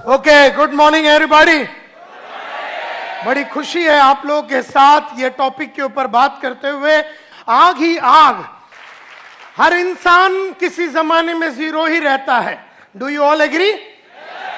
Okay, good morning everybody. बड़ी खुशी है आप लोगों के साथ ये टॉपिक के ऊपर बात करते हुए। आग ही आग, हर इंसान किसी जमाने में जीरो ही रहता है। Do you all agree?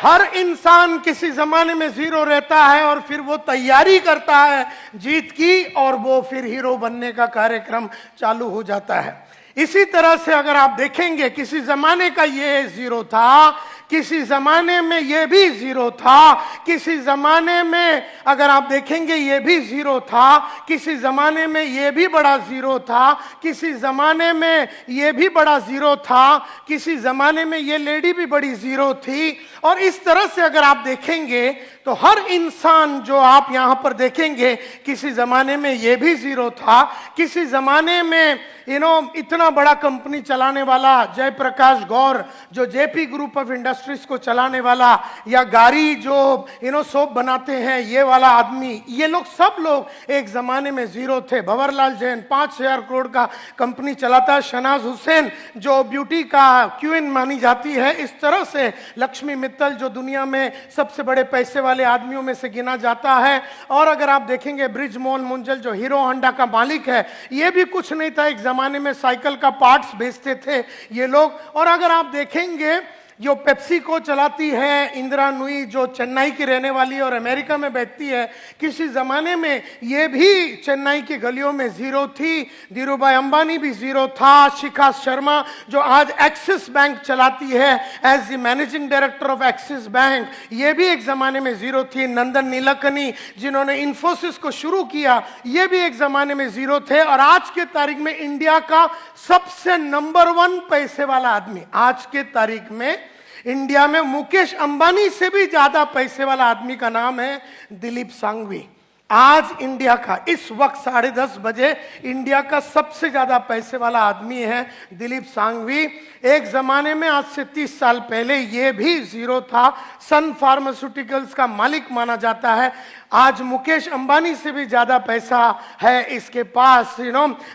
हर इंसान किसी जमाने में जीरो रहता है और फिर वो तैयारी करता है जीत की और वो फिर हीरो बनने का कार्यक्रम चालू हो जाता है। इसी तरह से अगर आप देखेंगे किसी जमाने का ये जीरो था, किसी जमाने में ये भी जीरो था, किसी जमाने में अगर आप देखेंगे ये भी जीरो था, किसी जमाने में ये भी बड़ा जीरो था, किसी जमाने में ये भी बड़ा जीरो था, किसी जमाने में ये लेडी भी बड़ी जीरो थी। और इस तरह से अगर आप देखेंगे तो हर इंसान जो आप यहां पर देखेंगे किसी जमाने में ये भी जीरो था, किसी जमाने में इतना बड़ा कंपनी चलाने वाला जयप्रकाश गौर जो जेपी ग्रुप ऑफ इंडस्ट्रीज को चलाने वाला, या गाड़ी जो सोप बनाते हैं ये वाला आदमी, ये लोग सब लोग एक जमाने में जीरो थे। भंवरलाल जैन 5,000 करोड़ का कंपनी चलाता है। शहनाज हुसैन जो ब्यूटी का क्वीन मानी जाती है। इस तरह से लक्ष्मी मित्तल जो दुनिया में सबसे बड़े पैसे वाले आदमियों में से गिना जाता है। और अगर आप देखेंगे ब्रिजमोहन मुंजल जो हीरो होंडा का मालिक है, ये भी कुछ नहीं था, एक जमाने में साइकिल का पार्ट्स बेचते थे ये लोग। और अगर आप देखेंगे जो पेप्सी को चलाती है इंदिरा नुई जो चेन्नई की रहने वाली और अमेरिका में बैठती है, किसी जमाने में ये भी चेन्नई की गलियों में जीरो थी। धीरूभाई अंबानी भी जीरो था। शिखा शर्मा जो आज एक्सिस बैंक चलाती है as the managing director of Axis Bank, ये भी एक जमाने में जीरो थी। नंदन नीलकनी जिन्होंने इंफोसिस को शुरू किया, ये भी एक जमाने में जीरो थे। और आज के तारीख में इंडिया का सबसे नंबर 1 पैसे वाला आदमी, आज के तारीख में इंडिया में मुकेश अंबानी से भी ज्यादा पैसे वाला आदमी का नाम है दिलीप सांघवी। आज इंडिया का इस वक्त 10:30 बजे इंडिया का सबसे ज्यादा पैसे वाला आदमी है दिलीप सांघवी। एक जमाने में आज से 30 साल पहले ये भी जीरो था। सन फार्मास्यूटिकल्स का मालिक माना जाता है। आज मुकेश अंबानी से भी ज्यादा पैसा है इसके पास।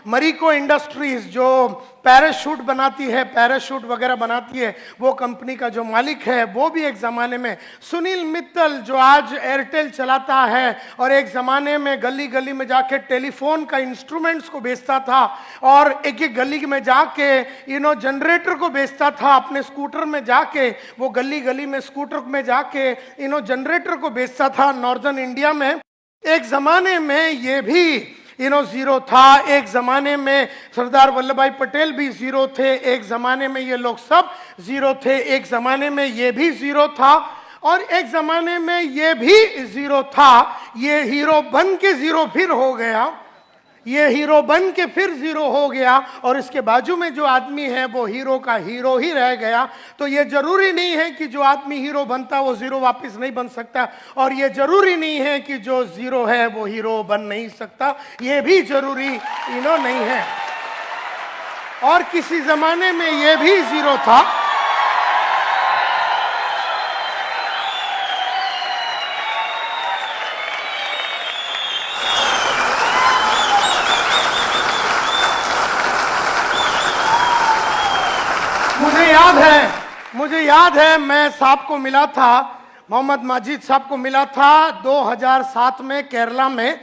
मरीको इंडस्ट्रीज जो पैराशूट बनाती है, पैराशूट वगैरह बनाती है, वो कंपनी का जो मालिक है वो भी एक जमाने में। सुनील मित्तल जो आज एयरटेल चलाता है और एक जमाने में गली गली में जाके टेलीफोन का इंस्ट्रूमेंट्स को बेचता था और एक एक गली में जाके जनरेटर को बेचता था। अपने स्कूटर में जाके वो गली गली में स्कूटर में जाके जनरेटर को बेचता था नॉर्दर्न इंडिया में। एक जमाने में ये भी जीरो था। एक जमाने में सरदार वल्लभ भाई पटेल भी जीरो थे। एक जमाने में ये लोग सब जीरो थे। एक जमाने में ये भी जीरो था और एक जमाने में ये भी जीरो था। ये हीरो बन के जीरो फिर हो गया, ये हीरो बन के फिर जीरो हो गया और इसके बाजू में जो आदमी है वो हीरो का हीरो ही रह गया। तो ये जरूरी नहीं है कि जो आदमी हीरो बनता वो जीरो वापस नहीं बन सकता, और ये जरूरी नहीं है कि जो जीरो है वो हीरो बन नहीं सकता, ये भी जरूरी नहीं है। और किसी जमाने में ये भी जीरो था। मुझे याद है मैं साहब को मिला था, मोहम्मद माजिद साहब को मिला था 2007 में केरला में।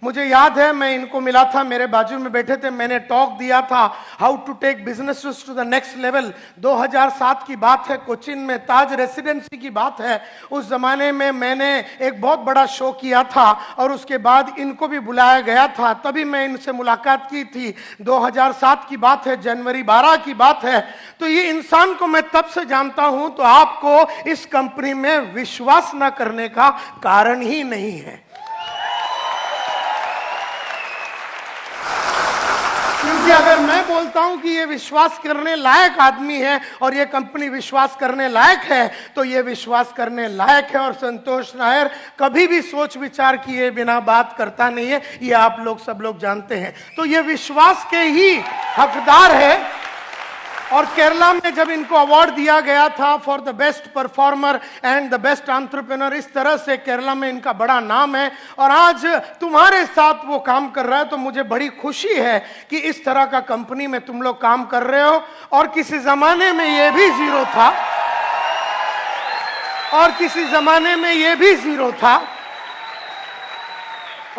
मुझे याद है मैं इनको मिला था, मेरे बाजू में बैठे थे, मैंने टॉक दिया था how to take business to the next level. 2007 की बात है, कोचिन में ताज रेसिडेंसी की बात है। उस जमाने में मैंने एक बहुत बड़ा शो किया था और उसके बाद इनको भी बुलाया गया था, तभी मैं इनसे मुलाकात की थी। 2007 की बात है, जनवरी 12 की बात है। तो ये इंसान को मैं तब से जानता हूं, तो आपको इस कंपनी में विश्वास न करने का कारण ही नहीं है। क्योंकि अगर मैं बोलता हूं कि ये विश्वास करने लायक आदमी है और ये कंपनी विश्वास करने लायक है, तो ये विश्वास करने लायक है। और संतोष नायर कभी भी सोच विचार किए बिना बात करता नहीं है, ये आप लोग सब लोग जानते हैं। तो ये विश्वास के ही हकदार है। और केरला में जब इनको अवार्ड दिया गया था for the best performer and the best entrepreneur, इस तरह से केरला में इनका बड़ा नाम है और आज तुम्हारे साथ वो काम कर रहा है। तो मुझे बड़ी खुशी है कि इस तरह का कंपनी में तुम लोग काम कर रहे हो। और किसी जमाने में ये भी जीरो था और किसी जमाने में ये भी जीरो था,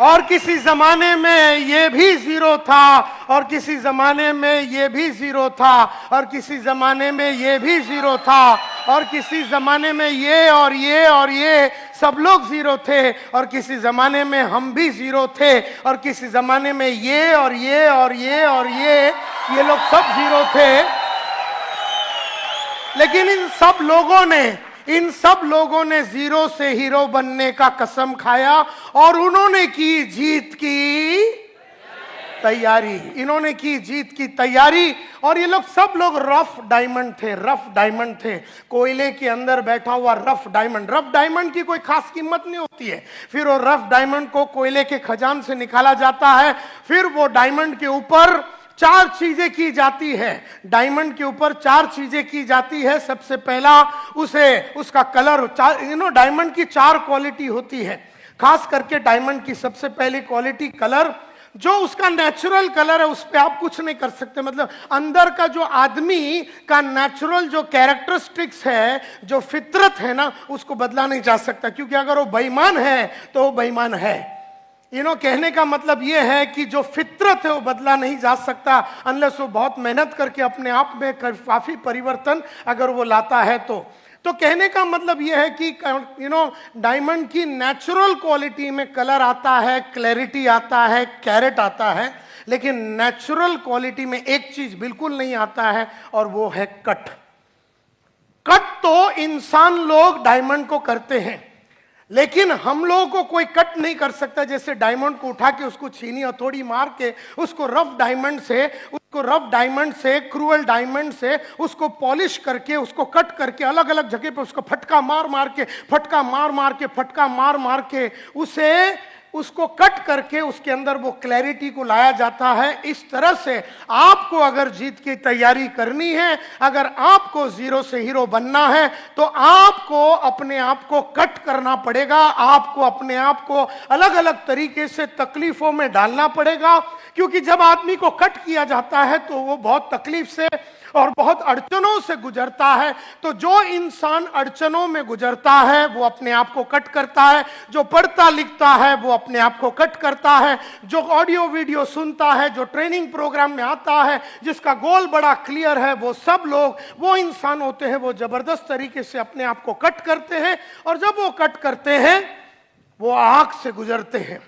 और किसी जमाने में ये भी जीरो था, और किसी जमाने में ये भी जीरो था, और किसी जमाने में ये भी जीरो था, और किसी जमाने में ये और ये और ये सब लोग जीरो थे, और किसी जमाने में हम भी जीरो थे, और किसी जमाने में ये और ये और ये और ये लोग सब जीरो थे। लेकिन इन सब लोगों ने जीरो से हीरो बनने का कसम खाया, और उन्होंने की जीत की तैयारी, इन्होंने की जीत की तैयारी। और ये लोग सब लोग रफ डायमंड थे, कोयले के अंदर बैठा हुआ रफ डायमंड की कोई खास कीमत नहीं होती है। फिर वो रफ डायमंड को कोयले के खजान से निकाला जाता है, फिर वो डायमंड के ऊपर 4 चीजें की जाती है, डायमंड के ऊपर 4 चीजें की जाती है। सबसे पहला उसका कलर, डायमंड की 4 क्वालिटी होती है, खास करके डायमंड की सबसे पहली क्वालिटी कलर। जो उसका नेचुरल कलर है उस पर आप कुछ नहीं कर सकते, मतलब अंदर का जो आदमी का नेचुरल जो कैरेक्टरिस्टिक्स है, जो फितरत है ना, उसको बदला नहीं जा सकता, क्योंकि अगर वो बेईमान है तो वो बेईमान है। कहने का मतलब यह है कि जो फितरत है वो बदला नहीं जा सकता, अनलेस वो बहुत मेहनत करके अपने आप में काफी परिवर्तन अगर वो लाता है तो कहने का मतलब यह है कि डायमंड की नेचुरल क्वालिटी में कलर आता है, क्लैरिटी आता है, कैरेट आता है, लेकिन नेचुरल क्वालिटी में एक चीज बिल्कुल नहीं आता है, और वो है कट। तो इंसान लोग डायमंड को करते हैं, लेकिन हम लोगों को कोई कट नहीं कर सकता। जैसे डायमंड को उठा के उसको छीनी हथौड़ी मार के उसको रफ डायमंड से क्रूअल डायमंड से उसको पॉलिश करके उसको कट करके अलग अलग जगह पे उसको फटका मार मार के उसको कट करके उसके अंदर वो क्लैरिटी को लाया जाता है। इस तरह से आपको अगर जीत की तैयारी करनी है, अगर आपको जीरो से हीरो बनना है, तो आपको अपने आप को कट करना पड़ेगा, आपको अपने आप को अलग अलग तरीके से तकलीफों में डालना पड़ेगा। क्योंकि जब आदमी को कट किया जाता है तो वो बहुत तकलीफ से और बहुत अड़चनों से गुजरता है। तो जो इंसान अड़चनों में गुजरता है वो अपने आप को कट करता है, जो पढ़ता लिखता है वो अपने आप को कट करता है, जो ऑडियो वीडियो सुनता है, जो ट्रेनिंग प्रोग्राम में आता है, जिसका गोल बड़ा क्लियर है, वो सब लोग वो इंसान होते हैं, वो जबरदस्त तरीके से अपने आप को कट करते हैं। और जब वो कट करते हैं वो आग से गुजरते हैं।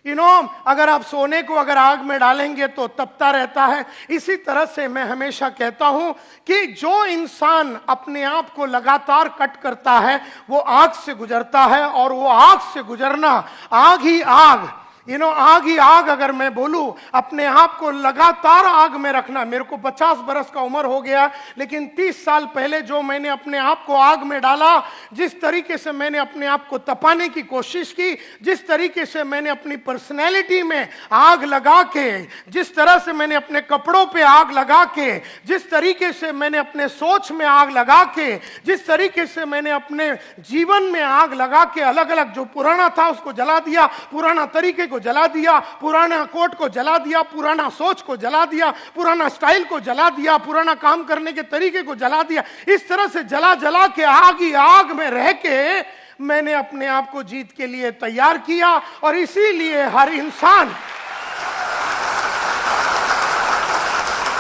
अगर आप सोने को अगर आग में डालेंगे तो तपता रहता है। इसी तरह से मैं हमेशा कहता हूं कि जो इंसान अपने आप को लगातार कट करता है वो आग से गुजरता है, और वो आग से गुजरना, आग ही आग, आग ही आग, अगर मैं बोलूं अपने आप को लगातार आग में रखना। मेरे को 50 बरस का उम्र हो गया, लेकिन 30 साल पहले जो मैंने अपने आप को आग में डाला, जिस तरीके से मैंने अपने आप को तपाने की कोशिश की, जिस तरीके से मैंने अपनी पर्सनैलिटी में आग लगा के, जिस तरह से मैंने अपने कपड़ों पे आग लगा के, जिस तरीके से मैंने अपने सोच में आग लगा के, जिस तरीके से मैंने अपने जीवन में आग लगा के अलग अलग जो पुराना था उसको जला दिया, पुराना तरीके को जला दिया, पुराना कोट को जला दिया, पुराना सोच को जला दिया, पुराना स्टाइल को जला दिया, पुराना काम करने के तरीके को जला दिया। इस तरह से जला जला के आग ही आग में रह के मैंने अपने आप को जीत के लिए तैयार किया। और इसीलिए हर इंसान,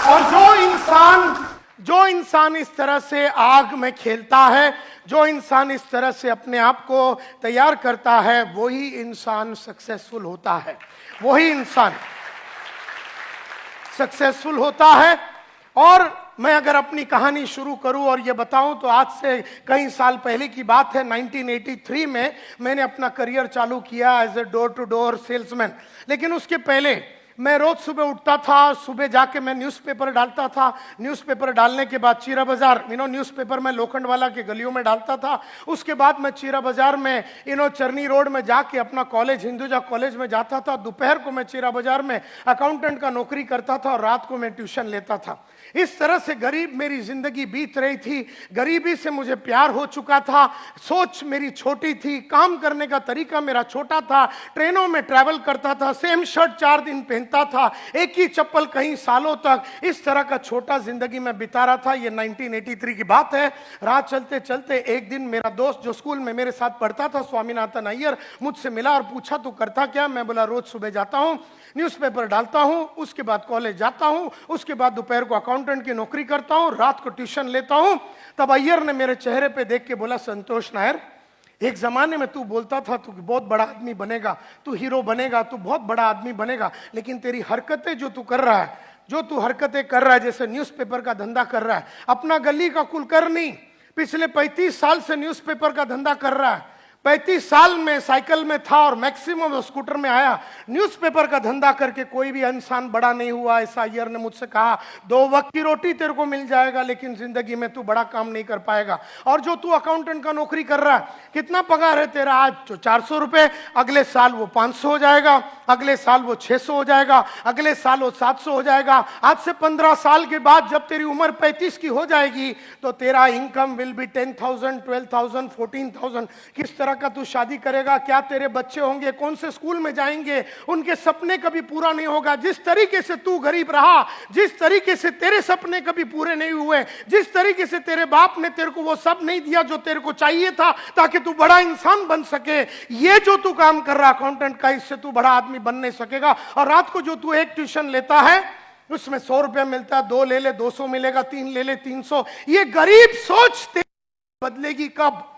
और जो इंसान इस तरह से आग में खेलता है, जो इंसान इस तरह से अपने आप को तैयार करता है, वही इंसान सक्सेसफुल होता है, वही इंसान सक्सेसफुल होता है। और मैं अगर अपनी कहानी शुरू करूं और ये बताऊं तो आज से कई साल पहले की बात है। 1983 में मैंने अपना करियर चालू किया as a door to door salesman. लेकिन उसके पहले मैं रोज सुबह उठता था, सुबह जाके मैं न्यूज़पेपर डालता था। न्यूज़पेपर डालने के बाद चीरा बाजार, न्यूज़पेपर मैं लोखंडवाला के गलियों में डालता था। उसके बाद मैं चीरा बाजार में चरनी रोड में जाके अपना कॉलेज, हिंदुजा कॉलेज में जाता था। दोपहर को मैं चीरा बाजार में अकाउंटेंट का नौकरी करता था और रात को मैं ट्यूशन लेता था। इस तरह से गरीब मेरी जिंदगी बीत रही थी। गरीबी से मुझे प्यार हो चुका था, सोच मेरी छोटी थी, काम करने का तरीका मेरा छोटा था, ट्रेनों में ट्रैवल करता था, सेम शर्ट 4 दिन पहन पहनता था, एक ही चप्पल कहीं सालों तक, इस तरह का छोटा जिंदगी में बिता रहा था। ये 1983 की बात है। रात चलते चलते एक दिन मेरा दोस्त जो स्कूल में मेरे साथ पढ़ता था, स्वामीनाथन अय्यर, मुझसे मिला और पूछा तू करता क्या? मैं बोला रोज सुबह जाता हूं, न्यूज़पेपर डालता हूं, उसके बाद कॉलेज जाता हूं, उसके बाद दोपहर को अकाउंटेंट की नौकरी करता हूं, रात को ट्यूशन लेता हूं। तब अय्यर ने मेरे चेहरे पे देख के बोला, संतोष नायर, एक जमाने में तू बोलता था तू बहुत बड़ा आदमी बनेगा, तू हीरो बनेगा, तू बहुत बड़ा आदमी बनेगा, लेकिन तेरी हरकतें जो तू कर रहा है, जो तू हरकतें कर रहा है, जैसे न्यूज़पेपर का धंधा कर रहा है, अपना गली का कुल कर नहीं, पिछले 35 साल से न्यूज़पेपर का धंधा कर रहा है। 35 साल में साइकिल में था और मैक्सिमम स्कूटर में आया। न्यूज़पेपर का धंधा करके कोई भी इंसान बड़ा नहीं हुआ। ऐसा अय्यर ने मुझसे कहा, 2 वक्त की रोटी तेरे को मिल जाएगा, लेकिन जिंदगी में तू बड़ा काम नहीं कर पाएगा। और जो तू अकाउंटेंट का नौकरी कर रहा है, कितना पगार है तेरा? आज तो 400 रुपए, अगले साल वो 500 हो जाएगा, अगले साल वो 600 हो जाएगा, अगले साल वो 700 हो जाएगा। आज से 15 साल के बाद जब तेरी उम्र 35 की हो जाएगी तो तेरा इनकम विल बी 10,000, 12,000, 14,000। किस तरह का तू शादी करेगा? क्या तेरे बच्चे होंगे? कौन से स्कूल में जाएंगे? उनके सपने कभी पूरा नहीं होगा। जिस तरीके से तू गरीब रहा, जिस तरीके से तेरे सपने कभी पूरे नहीं हुए, जिस तरीके से तेरे बाप ने तेरे को वो सब नहीं दिया जो तेरे को चाहिए था ताकि तू बड़ा इंसान बन सके, ये जो तू काम कर रहा अकाउंटेंट का, इससे तू बड़ा आदमी बन नहीं सकेगा। और रात को जो तू एक ट्यूशन लेता है उसमें 100 रुपया मिलता है, 2 ले ले 200 मिलेगा, 3 ले ले 300। ये गरीब सोच तेरी बदलेगी कब?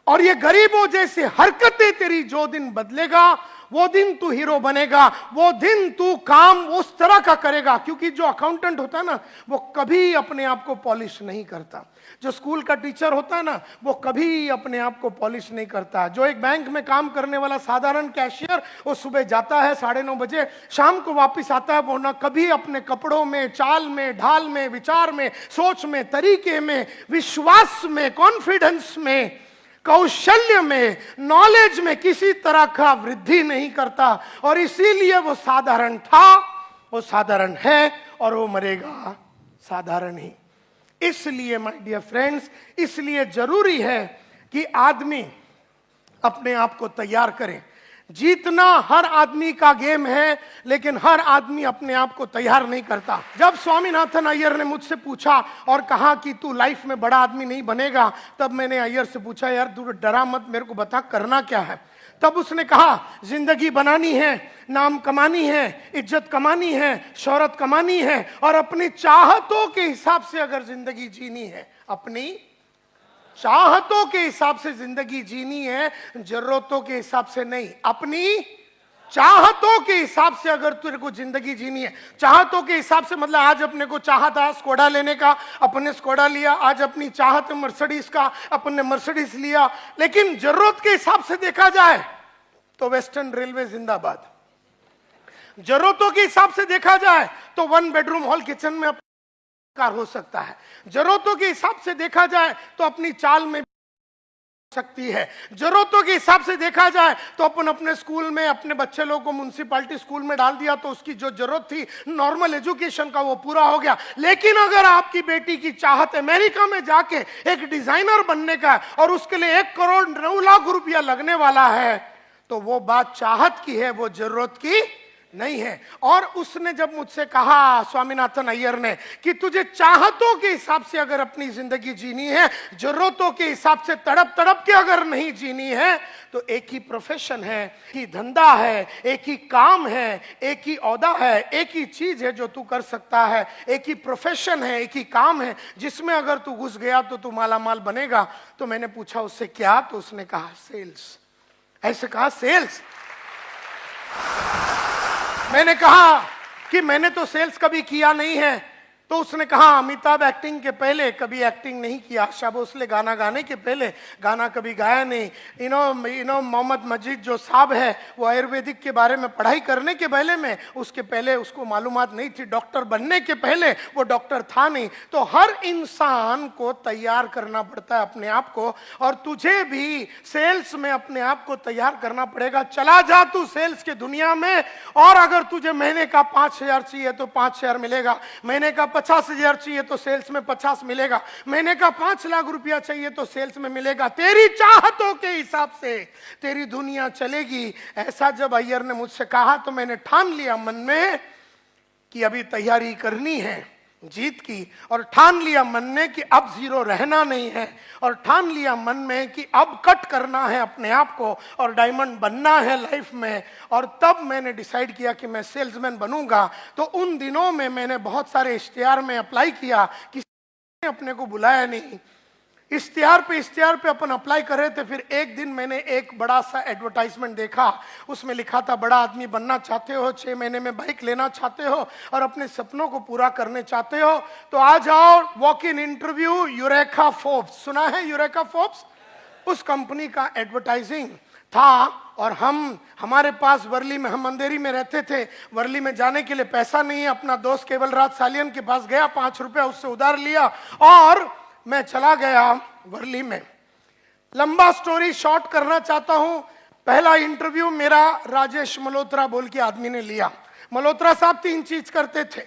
और ये गरीबों जैसी हरकतें तेरी जो दिन बदलेगा, वो दिन तू हीरो बनेगा, वो दिन तू काम उस तरह का करेगा। क्योंकि जो अकाउंटेंट होता है ना, वो कभी अपने आप को पॉलिश नहीं करता। जो स्कूल का टीचर होता है ना, वो कभी अपने आप को पॉलिश नहीं करता। जो एक बैंक में काम करने वाला साधारण कैशियर, वो सुबह जाता है 9:30 बजे, शाम को वापस आता है, वो ना कभी अपने कपड़ों में, चाल में, ढाल में, विचार में, सोच में, तरीके में, विश्वास में, कॉन्फिडेंस में, कौशल्य में, नॉलेज में किसी तरह का वृद्धि नहीं करता। और इसीलिए वो साधारण था, वो साधारण है और वो मरेगा साधारण ही। इसलिए माय डियर फ्रेंड्स, इसलिए जरूरी है कि आदमी अपने आप को तैयार करे। जीतना हर आदमी का गेम है, लेकिन हर आदमी अपने आप को तैयार नहीं करता। जब स्वामीनाथन अय्यर ने मुझसे पूछा और कहा कि तू लाइफ में बड़ा आदमी नहीं बनेगा, तब मैंने अय्यर से पूछा, यार तू डरा मत, मेरे को बता करना क्या है। तब उसने कहा, जिंदगी बनानी है, नाम कमानी है, इज्जत कमानी है, शोहरत कमानी है, और अपनी चाहतों के हिसाब से अगर जिंदगी जीनी है, अपनी चाहतों के हिसाब से जिंदगी जीनी है, जरूरतों के हिसाब से नहीं। अपनी चाहतों के हिसाब से अगर तेरे को जिंदगी जीनी है, चाहतों के हिसाब से मतलब आज अपने को चाहा था स्कोडा लेने का, अपने स्कोडा लिया। आज अपनी चाहत मर्सिडीज का, अपने मर्सिडीज लिया। लेकिन जरूरत के हिसाब से देखा जाए तो वेस्टर्न रेलवे जिंदाबाद। जरूरतों के हिसाब से देखा जाए तो 1 बेडरूम हॉल किचन में हो सकता है। जरूरतों के हिसाब से देखा जाए तो अपनी चाल में सकती है। जरूरतों के हिसाब से देखा जाए तो अपन अपने स्कूल में अपने बच्चे लोगों को म्युनिसिपैलिटी स्कूल में डाल दिया तो उसकी जो जरूरत थी नॉर्मल एजुकेशन का, वो पूरा हो गया। लेकिन अगर आपकी बेटी की चाहत अमेरिका में जाके एक डिजाइनर बनने का और उसके लिए 1 करोड़ 9 लाख रुपया लगने वाला है, तो वो बात चाहत की है, वो जरूरत की नहीं है। और उसने जब मुझसे कहा, स्वामीनाथन अय्यर ने, कि तुझे चाहतों के हिसाब से अगर अपनी जिंदगी जीनी है, जरूरतों के हिसाब से तड़प तड़प के अगर नहीं जीनी है, तो एक ही प्रोफेशन है, एक ही धंधा है, एक ही काम है, एक ही औहदा है, एक ही चीज है जो तू कर सकता है, एक ही प्रोफेशन है, एक ही काम है जिसमें अगर तू घुस गया तो तू मालामाल बनेगा। तो मैंने पूछा उससे क्या? तो उसने कहा सेल्स। ऐसे कहा सेल्स। मैंने कहा कि मैंने तो सेल्स कभी किया नहीं है। तो उसने कहा, अमिताभ एक्टिंग के पहले कभी एक्टिंग नहीं किया, आशा भोसले गाना गाने के पहले गाना कभी गाया नहीं, मोहम्मद मजीद जो साहब है वो आयुर्वेदिक के बारे में पढ़ाई करने के पहले में, उसके पहले उसको मालूमात नहीं थी, डॉक्टर बनने के पहले वो डॉक्टर था नहीं। तो हर इंसान को तैयार करना पड़ता है अपने आप को, और तुझे भी सेल्स में अपने आप को तैयार करना पड़ेगा। चला जा तू सेल्स के दुनिया में, और अगर तुझे महीने का 5,000 चाहिए तो 5,000 मिलेगा, महीने का 50,000 चाहिए तो सेल्स में 50 मिलेगा, महीने का 5 लाख रुपया चाहिए तो सेल्स में मिलेगा, तेरी चाहतों के हिसाब से तेरी दुनिया चलेगी। ऐसा जब अय्यर ने मुझसे कहा तो मैंने ठान लिया मन में कि अभी तैयारी करनी है जीत की, और ठान लिया मन में कि अब जीरो रहना नहीं है, और ठान लिया मन में कि अब कट करना है अपने आप को और डायमंड बनना है लाइफ में। और तब मैंने डिसाइड किया कि मैं सेल्समैन बनूंगा। तो उन दिनों में मैंने बहुत सारे इश्तिहार में अप्लाई किया, किसी ने अपने को बुलाया नहीं, इश्तिहार पे अपन अप्लाई कर रहे थे। फिर एक दिन मैंने एक बड़ा सा एडवर्टाइजमेंट देखा, उसमें लिखा था बड़ा आदमी बनना चाहते हो, 6 महीने में बाइक लेना चाहते हो और अपने सपनों को पूरा करने चाहते हो तो आ जाओ walk in interview eureka Forbes. सुना है यूरेका फोर्ब्स? उस कंपनी का एडवर्टाइजिंग था। और हमारे पास वर्ली में, हम अंधेरी में रहते थे, वर्ली में जाने के लिए पैसा नहीं है। अपना दोस्त केवल राज सालियन के पास गया, 5 रुपया उससे उधार लिया और मैं चला गया वर्ली में। लंबा स्टोरी शॉर्ट करना चाहता हूं, पहला इंटरव्यू मेरा राजेश मल्होत्रा बोल के आदमी ने लिया। मल्होत्रा साहब 3 चीज करते थे,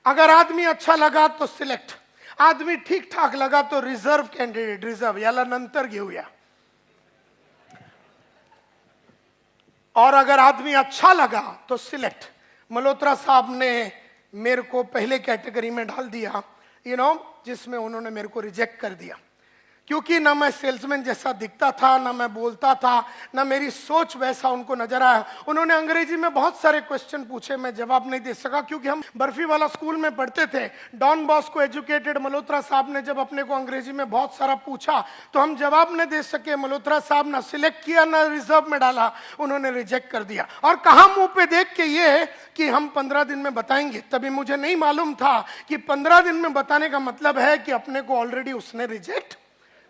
अगर आदमी अच्छा लगा तो सिलेक्ट, आदमी ठीक ठाक लगा तो रिजर्व कैंडिडेट, रिजर्व याला नंतर घेऊया, और अगर आदमी अच्छा लगा तो सिलेक्ट। मल्होत्रा साहब ने मेरे को पहले कैटेगरी में डाल दिया, जिसमें उन्होंने मेरे को रिजेक्ट कर दिया, क्योंकि ना मैं सेल्समैन जैसा दिखता था, ना मैं बोलता था, ना मेरी सोच वैसा उनको नजर आया। उन्होंने अंग्रेजी में बहुत सारे क्वेश्चन पूछे, मैं जवाब नहीं दे सका, क्योंकि हम बर्फी वाला स्कूल में पढ़ते थे। डॉन बॉस्को एजुकेटेड मल्होत्रा साहब ने जब अपने को अंग्रेजी में बहुत सारा पूछा तो हम जवाब नहीं दे सके। मल्होत्रा साहब ना सिलेक्ट किया ना रिजर्व में डाला, उन्होंने रिजेक्ट कर दिया। और कहा मुंह पे देख के ये कि हम 15 दिन में बताएंगे। तभी मुझे नहीं मालूम था कि 15 दिन में बताने का मतलब है कि अपने को ऑलरेडी उसने रिजेक्ट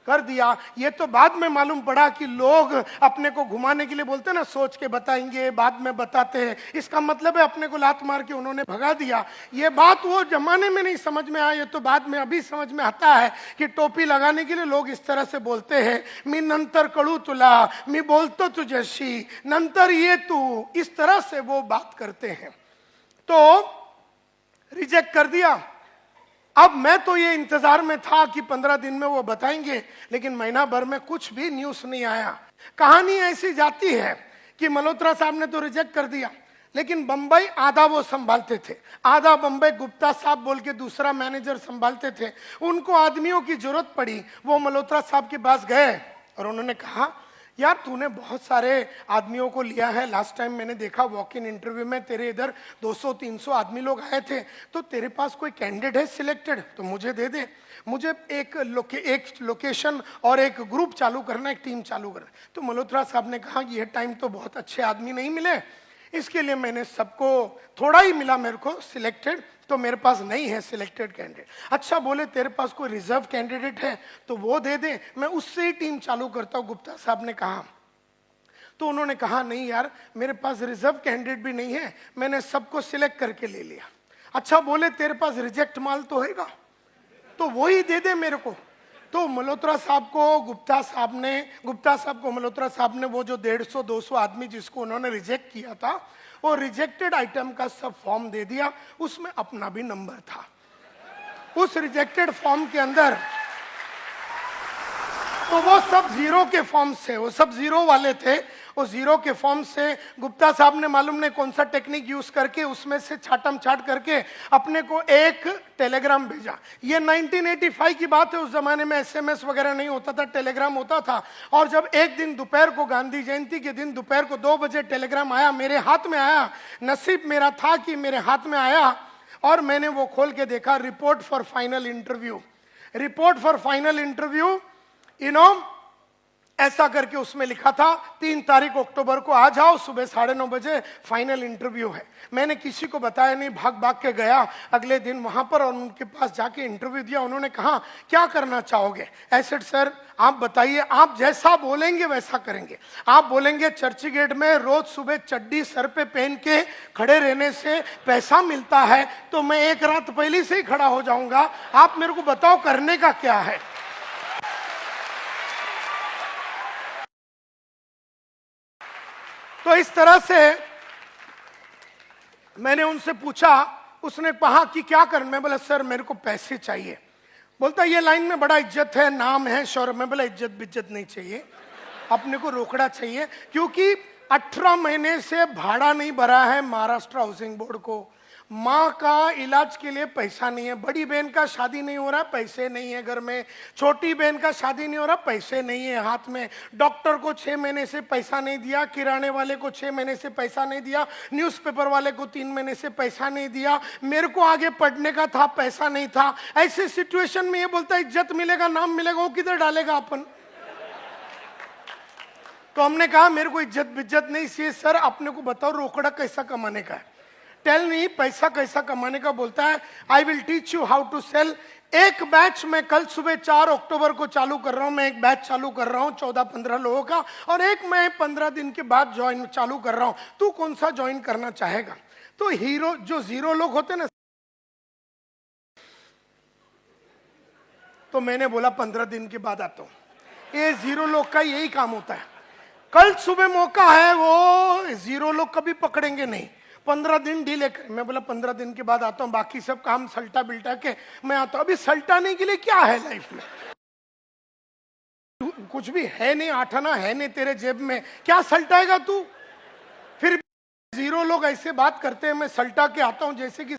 कर दिया। ये तो बाद में मालूम पड़ा कि लोग अपने को घुमाने के लिए बोलते हैं ना, सोच के बताएंगे, बाद में बताते हैं, इसका मतलब है अपने को लात मार के उन्होंने भगा दिया। ये बात वो जमाने में नहीं समझ में आया, ये तो बाद में अभी समझ में आता है कि टोपी लगाने के लिए लोग इस तरह से बोलते हैं, मी नंतर कळू तुला, मी बोलतो तुझ्याशी, नंतर ये तू, इस तरह से वो बात करते हैं। तो रिजेक्ट कर दिया। अब मैं तो ये इंतजार में था कि 15 दिन में वो बताएंगे, लेकिन महीना भर में कुछ भी न्यूज नहीं आया। कहानी ऐसी जाती है कि मल्होत्रा साहब ने तो रिजेक्ट कर दिया, लेकिन बंबई आधा वो संभालते थे, आधा बंबई गुप्ता साहब बोल के दूसरा मैनेजर संभालते थे। उनको आदमियों की जरूरत पड़ी, वो मल्होत्रा साहब के पास गए और उन्होंने कहा, यार तूने बहुत सारे आदमियों को लिया है, लास्ट टाइम मैंने देखा वॉक इन इंटरव्यू में तेरे इधर 200-300 आदमी लोग आए थे, तो तेरे पास कोई कैंडिडेट है सिलेक्टेड तो मुझे दे दे। मुझे एक लोकेशन और एक ग्रुप चालू करना, एक टीम चालू करना। तो मल्होत्रा साहब ने कहा कि यह टाइम तो बहुत अच्छे आदमी नहीं मिले, इसके लिए मैंने सबको, थोड़ा ही मिला मेरे को सिलेक्टेड, तो मेरे पास नहीं है सिलेक्टेड कैंडिडेट। अच्छा बोले तेरे पास कोई रिजर्व कैंडिडेट है तो वो दे दे, मैं उससे ही टीम चालू करता हूं, गुप्ता साहब ने कहा। तो उन्होंने कहा नहीं यार, मेरे पास रिजर्व कैंडिडेट भी नहीं है, मैंने सबको सिलेक्ट करके ले लिया। अच्छा बोले तेरे पास रिजेक्ट माल तो होगा, तो वो ही दे दे मेरे को। तो मल्होत्रा साहब को गुप्ता साहब को मल्होत्रा साहब ने वो जो 150-200 आदमी जिसको उन्होंने रिजेक्ट किया था, वो रिजेक्टेड आइटम का सब फॉर्म दे दिया, उसमें अपना भी नंबर था। उस रिजेक्टेड फॉर्म के अंदर तो वो सब जीरो के फॉर्म से, वो सब जीरो वाले थे, वो जीरो के फॉर्म से गुप्ता साहब ने मालूम नहीं कौन सा टेक्निक यूज करके उसमें से छाटम छाट करके अपने को एक टेलीग्राम भेजा। ये 1985 की बात है, उस जमाने में एसएमएस वगैरह नहीं होता था, टेलीग्राम होता था। और जब एक दिन दोपहर को, गांधी जयंती के दिन दोपहर को 2 बजे टेलीग्राम आया, मेरे हाथ में आया, नसीब मेरा था कि मेरे हाथ में आया, और मैंने वो खोल के देखा, report for final interview, report for final interview, ऐसा करके उसमें लिखा था 3 तारीख अक्टूबर को आ जाओ, सुबह 9:30 बजे फाइनल इंटरव्यू है। मैंने किसी को बताया नहीं, भाग भाग के गया अगले दिन वहां पर और उनके पास जाके इंटरव्यू दिया। उन्होंने कहा क्या करना चाहोगे? ऐसे सर आप बताइए, आप जैसा बोलेंगे वैसा करेंगे। आप बोलेंगे चर्ची गेट में रोज सुबह चड्डी सर पे पहन के खड़े रहने से पैसा मिलता है, तो मैं एक रात पहले से ही खड़ा हो जाऊंगा। आप मेरे को बताओ करने का क्या है। तो इस तरह से मैंने उनसे पूछा उसने कहा कि क्या कर, मैं बोला सर मेरे को पैसे चाहिए। बोलता ये लाइन में बड़ा इज्जत है, नाम है, शौर्य। मैं बोला इज्जत बिज्जत नहीं चाहिए, अपने को रोकड़ा चाहिए, क्योंकि 18 महीने से भाड़ा नहीं भरा है महाराष्ट्र हाउसिंग बोर्ड को, माँ का इलाज के लिए पैसा नहीं है, बड़ी बहन का शादी नहीं हो रहा, पैसे नहीं है घर में, छोटी बहन का शादी नहीं हो रहा, पैसे नहीं है हाथ में, डॉक्टर को 6 महीने से पैसा नहीं दिया, किराने वाले को 6 महीने से पैसा नहीं दिया, न्यूज़पेपर वाले को 3 महीने से पैसा नहीं दिया, मेरे को आगे पढ़ने का था, पैसा नहीं था। ऐसे सिचुएशन में ये बोलता है इज्जत मिलेगा, नाम मिलेगा, वो किधर डालेगा अपन? तो हमने कहा मेरे को इज्जत बिज्जत नहीं चाहिए सर, अपने को बताओ रोकड़ा कैसा कमाने का है, टेल मी पैसा कैसा कमाने का। बोलता है I will teach you how to sell. एक बैच मैं कल सुबह 4 अक्टूबर को चालू कर रहा हूं, मैं एक बैच चालू कर रहा हूं 14-15 लोगों का, और एक मैं 15 दिन के बाद ज्वाइन चालू कर रहा हूं, तू कौन सा ज्वाइन करना चाहेगा? तो हीरो जो 0 लोग होते ना, तो मैंने बोला 15 दिन के बाद आता हूं। ये 0 लोग का यही काम होता है, कल सुबह मौका है, वो 0 लोग कभी पकड़ेंगे नहीं, 15 दिन डीले कर। मैं बोला 15 दिन के बाद आता हूं, बाकी सब काम सल्टा बिल्टा के मैं आता हूं। अभी सल्टाने के लिए क्या है लाइफ में? कुछ भी है नहीं, 8 आना है नहीं तेरे जेब में, क्या सल्टाएगा तू? फिर 0 लोग ऐसे बात करते हैं, मैं सल्टा के आता हूं जैसे कि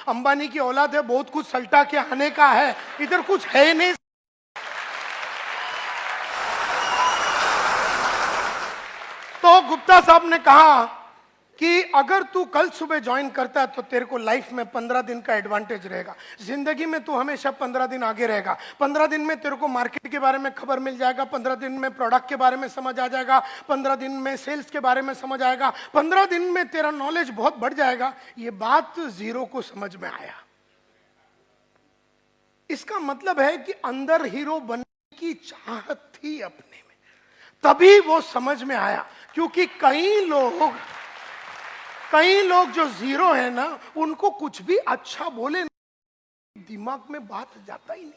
अंबानी की औलाद है, बहुत कुछ सल्टा के आने का है, इधर कुछ है नहीं। तो गुप्ता साहब ने कहा कि अगर तू कल सुबह ज्वाइन करता है तो तेरे को लाइफ में 15 दिन का एडवांटेज रहेगा, जिंदगी में तू हमेशा 15 दिन आगे रहेगा। 15 दिन में तेरे को मार्केट के बारे में खबर मिल जाएगा, 15 दिन में प्रोडक्ट के बारे में समझ आ जाएगा, 15 दिन में सेल्स के बारे में समझ आएगा, 15 दिन में तेरा नॉलेज बहुत बढ़ जाएगा। ये बात 0 को समझ में आया। इसका मतलब है कि अंदर हीरो बनने की चाहत थी अपने में, तभी वो समझ में आया। क्योंकि कई लोग जो 0 है ना, उनको कुछ भी अच्छा बोले दिमाग में बात जाता ही नहीं।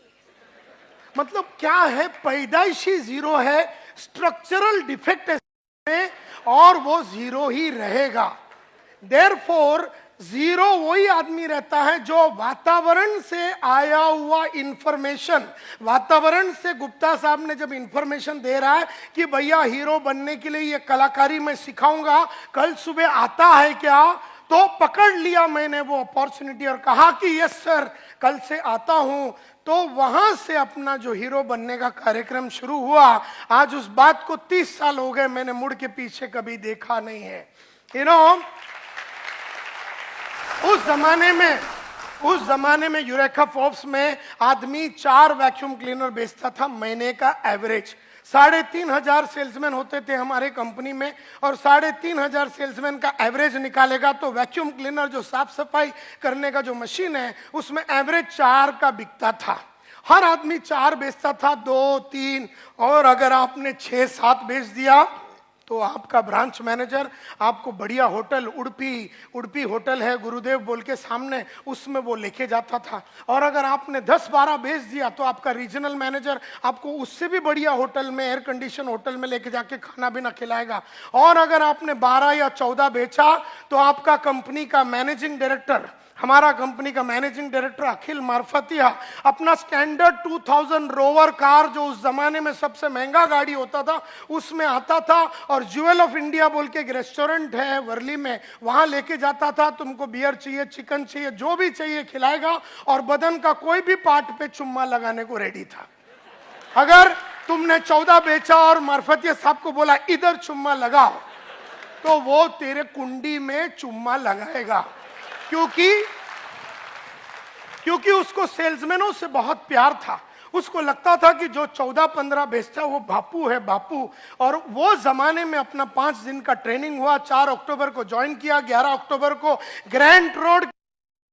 मतलब क्या है, पैदाइशी 0 है, स्ट्रक्चरल डिफेक्ट है, और वो 0 ही रहेगा। देयरफॉर 0 वही आदमी रहता है जो वातावरण से आया हुआ इंफॉर्मेशन, वातावरण से गुप्ता साहब ने जब इंफॉर्मेशन दे रहा है कि भैया हीरो बनने के लिए ये कलाकारी मैं सिखाऊंगा, कल सुबह आता है क्या, तो पकड़ लिया मैंने वो अपॉर्चुनिटी और कहा कि यस सर कल से आता हूं। तो वहां से अपना जो हीरो बनने का कार्यक्रम शुरू हुआ। आज उस बात को 30 साल हो गए, मैंने मुड़ के पीछे कभी देखा नहीं है। यू नो, उस जमाने में यूरेका फोर्ब्स में आदमी 4 वैक्यूम क्लीनर बेचता था महीने का एवरेज। 3,500 सेल्समैन होते थे हमारे कंपनी में, और 3,500 सेल्समैन का एवरेज निकालेगा तो वैक्यूम क्लीनर जो साफ सफाई करने का जो मशीन है उसमें एवरेज 4 का बिकता था। हर आदमी 4 बेचता था, 2, 3, और अगर आपने 6, 7 बेच दिया तो आपका ब्रांच मैनेजर आपको बढ़िया होटल, उड़पी होटल है गुरुदेव बोल के सामने, उसमें वो लेके जाता था। और अगर आपने 10-12 बेच दिया तो आपका रीजनल मैनेजर आपको उससे भी बढ़िया होटल में, एयर कंडीशन होटल में लेके जाके खाना भी ना खिलाएगा। और अगर आपने 12 या 14 बेचा तो आपका कंपनी का मैनेजिंग डायरेक्टर, हमारा कंपनी का मैनेजिंग डायरेक्टर अखिल मार्फतिया, अपना स्टैंडर्ड 2000 रोवर कार, जो उस जमाने में सबसे महंगा गाड़ी होता था, उसमें आता था और ज्वेल ऑफ इंडिया बोल के एक रेस्टोरेंट है वर्ली में, वहां लेके जाता था। तुमको बियर चाहिए, चिकन चाहिए, जो भी चाहिए खिलाएगा, और बदन का कोई भी पार्ट पे चुम्मा लगाने को रेडी था। अगर तुमने 14 बेचा और मार्फतिया साहब को बोला इधर चुम्मा लगाओ, तो वो तेरे कुंडी में चुम्मा लगाएगा। क्योंकि उसको सेल्समैनों से बहुत प्यार था। उसको लगता था कि जो 14-15 बेचता है वो बापू है, बापू। और वो जमाने में अपना 5 दिन का ट्रेनिंग हुआ, 4 अक्टूबर को ज्वाइन किया, 11 अक्टूबर को ग्रैंड रोड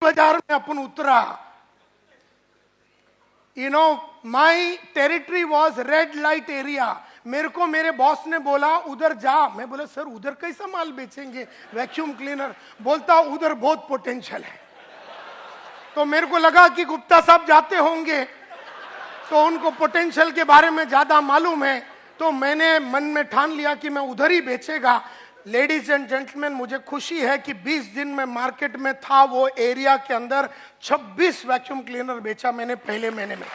बाजार में अपन उतरा। You know, my territory was red light area. मेरे को मेरे बॉस ने बोला उधर जा। मैं बोला सर उधर कैसा माल बेचेंगे वैक्यूम क्लीनर? बोलता उधर बहुत पोटेंशियल है। तो मेरे को लगा कि गुप्ता साहब जाते होंगे तो उनको पोटेंशियल के बारे में ज्यादा मालूम है, तो मैंने मन में ठान लिया कि मैं उधर ही बेचेगा। लेडीज एंड जेंटलमैन, मुझे खुशी है कि 20 दिन में मार्केट में था वो एरिया के अंदर 26 वैक्यूम क्लीनर बेचा मैंने पहले महीने में।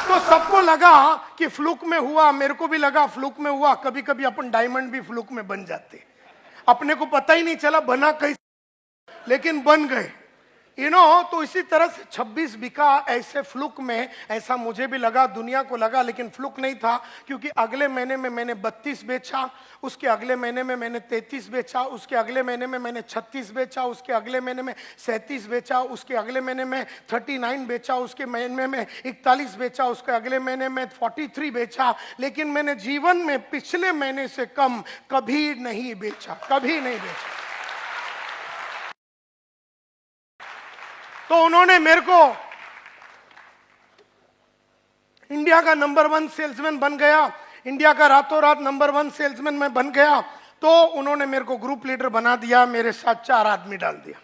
तो सबको लगा कि फ्लूक में हुआ, मेरे को भी लगा फ्लूक में हुआ। कभी कभी अपन डायमंड भी फ्लूक में बन जाते, अपने को पता ही नहीं चला बना कैसे, लेकिन बन गए, तो इसी तरह से 26 बिका ऐसे फ्लुक में। ऐसा मुझे भी लगा, दुनिया को लगा, लेकिन फ्लुक नहीं था, क्योंकि अगले महीने में मैंने 32 बेचा, उसके अगले महीने में मैंने 33 बेचा, उसके अगले महीने में मैंने 36 बेचा, उसके अगले महीने में 37 बेचा, उसके अगले महीने में 39 बेचा, उसके महीने में 41 बेचा, उसके अगले महीने में 43 बेचा। लेकिन मैंने जीवन में पिछले महीने से कम कभी नहीं बेचा, कभी नहीं बेचा। तो उन्होंने मेरे को इंडिया का नंबर 1 सेल्समैन बन गया, इंडिया का रातों रात नंबर 1 सेल्समैन मैं बन गया। तो उन्होंने मेरे को ग्रुप लीडर बना दिया, मेरे साथ 4 आदमी डाल दिया,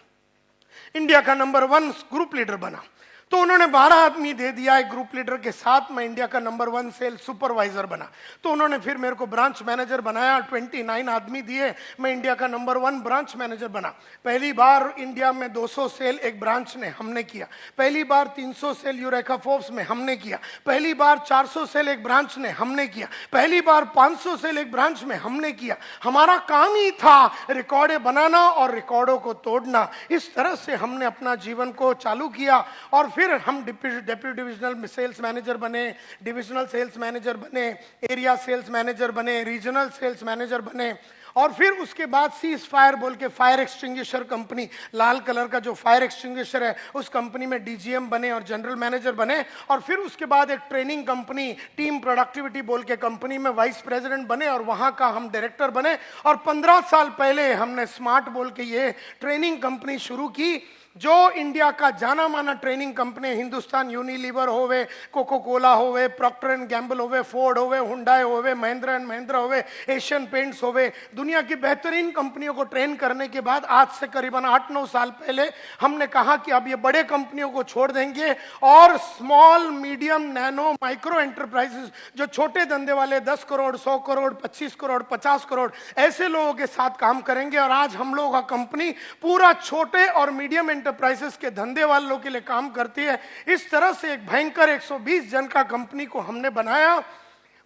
इंडिया का नंबर 1 ग्रुप लीडर बना। तो उन्होंने 12 आदमी दे दिया एक ग्रुप लीडर के साथ, मैं इंडिया का नंबर 1 सेल्स सुपरवाइजर बना। तो उन्होंने फिर मेरे को ब्रांच मैनेजर बनाया, 29 आदमी दिए, मैं इंडिया का नंबर 1 ब्रांच मैनेजर बना। पहली बार इंडिया में 200 सेल एक ब्रांच ने हमने किया, पहली बार 300 सेल यूरेका फोर्ब्स में हमने किया, पहली बार 400 सेल एक ब्रांच ने हमने किया, पहली बार 500 सेल एक ब्रांच में हमने किया। हमारा काम ही था रिकॉर्डें बनाना और रिकॉर्डों को तोड़ना। इस तरह से हमने अपना जीवन को चालू किया और फिर हम डिप्टी डिविजनल सेल्स मैनेजर बने, डिविजनल सेल्स मैनेजर बने, एरिया सेल्स मैनेजर बने, रीजनल सेल्स मैनेजर बने। और फिर उसके बाद सीज फायर बोल के फायर एक्सटिंग्विशर कंपनी, लाल कलर का जो फायर एक्सटिंग्विशर है, उस कंपनी में डीजीएम बने और जनरल मैनेजर बने। और फिर उसके बाद एक ट्रेनिंग कंपनी टीम प्रोडक्टिविटी बोल के कंपनी में वाइस प्रेसिडेंट बने और वहां का हम डायरेक्टर बने। और 15 साल पहले हमने स्मार्ट बोल के ये ट्रेनिंग कंपनी शुरू की, जो इंडिया का जाना माना ट्रेनिंग कंपनी, हिंदुस्तान यूनिलीवर होवे, कोको कोला होवे, प्रॉक्टर एंड गैम्बल होवे, फोर्ड होवे, हुंडई होवे, महिंद्रा एंड महिंद्रा होवे, एशियन पेंट्स होवे, दुनिया की बेहतरीन कंपनियों को ट्रेन करने के बाद आज से करीबन 8-9 साल पहले हमने कहा कि अब ये बड़े कंपनियों को छोड़ देंगे और small medium nano micro enterprises, जो छोटे धंधे वाले 10 करोड़ 100 करोड़ 25 करोड़ 50 करोड़ ऐसे लोगों के साथ काम करेंगे। और आज हम लोग का कंपनी पूरा छोटे और मीडियम एंटरप्राइजेस के धंधे वालों के लिए काम करती है। इस तरह से एक भयंकर 120 जन का कंपनी को हमने बनाया।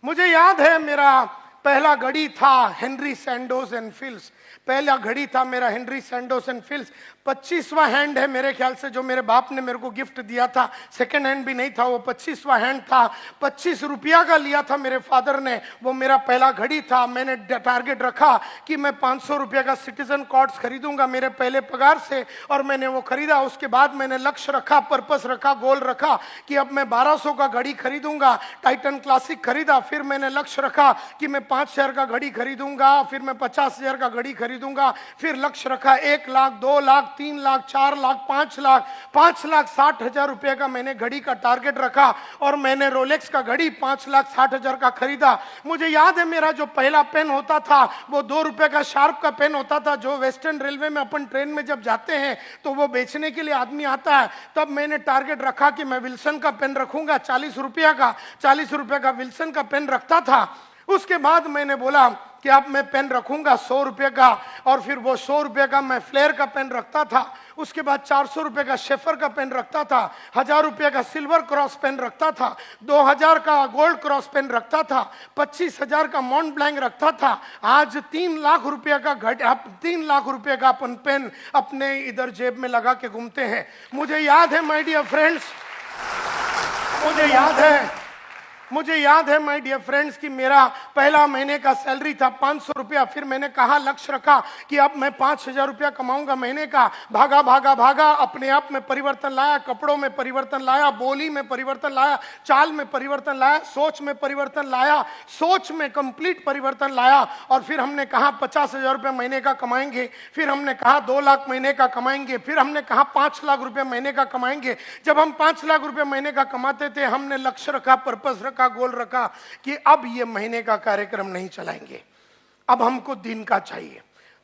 मुझे याद है मेरा पहला घड़ी था हेनरी सैंडोज एंड फिल्स, पहला घड़ी था मेरा हेनरी सैंडोज एंड फिल्स, 25वां हैंड है मेरे ख्याल से, जो मेरे बाप ने मेरे को गिफ्ट दिया था, सेकंड हैंड भी नहीं था वो, 25वां हैंड था, 25 रुपया का लिया था मेरे फादर ने, वो मेरा पहला घड़ी था। मैंने टारगेट रखा कि मैं 500 रुपया का सिटीजन कॉर्ड्स खरीदूंगा मेरे पहले पगार से, और मैंने वो खरीदा। उसके बाद मैंने लक्ष्य रखा, पर्पस रखा, गोल रखा कि अब मैं 1200 का घड़ी खरीदूंगा, टाइटन क्लासिक खरीदा। फिर मैंने लक्ष्य रखा कि मैं 5000 का घड़ी खरीदूंगा, फिर मैं 50,000 का घड़ी खरीदूंगा। फिर लक्ष्य रखा 1 लाख, 2 लाख, 3 लाख, 4 लाख, 5 लाख, 5,60,000 रुपए का मैंने घड़ी का टारगेट रखा और मैंने रोलेक्स का घड़ी 5,60,000 का खरीदा। मुझे याद है मेरा जो पहला पेन होता था वो 2 रुपए का शार्प का पेन होता था, जो वेस्टर्न रेलवे में अपन ट्रेन में जब जाते हैं तो वो बेचने के लिए आदमी आता है। तब मैंने टारगेट रखा कि मैं विल्सन का पेन रखूंगा, 40 रुपया का, 40 रुपए का विल्सन का पेन रखता था। उसके बाद मैंने बोला कि अब मैं पेन रखूंगा 100 रुपए का, और फिर वो 100 रुपए का मैं फ्लेयर का पेन रखता था। उसके बाद 400 रुपए का शेफर का पेन रखता था, 1000 रुपए का सिल्वर क्रॉस पेन रखता था, 2000 का गोल्ड क्रॉस पेन रखता था, 25,000 का मॉन्ट ब्लैंक रखता था। आज 3 लाख रुपए का 3 लाख रुपए का अपन पेन अपने इधर जेब में लगा के घूमते हैं। मुझे याद है माय डियर फ्रेंड्स, मुझे याद है माय डियर फ्रेंड्स कि मेरा पहला महीने का सैलरी था 500 रुपया। फिर मैंने कहा, लक्ष्य रखा कि अब मैं 5,000 रुपया कमाऊंगा महीने का। भागा भागा भागा, अपने आप में परिवर्तन लाया, कपड़ों में परिवर्तन लाया, बोली में परिवर्तन लाया, चाल में परिवर्तन लाया, सोच में परिवर्तन लाया, सोच में कंप्लीट परिवर्तन लाया। और फिर हमने कहा 50,000 रुपया महीने का कमाएंगे, फिर हमने कहा 2 लाख महीने का कमाएंगे, फिर हमने कहा 5 लाख रुपया महीने का कमाएंगे। जब हम 5 लाख रुपया महीने का कमाते थे, हमने लक्ष्य रखा, पर्पस रखा, गोल रखा कि अब ये महीने का कार्यक्रम नहीं चलाएंगे, अब हमको दिन का चाहिए।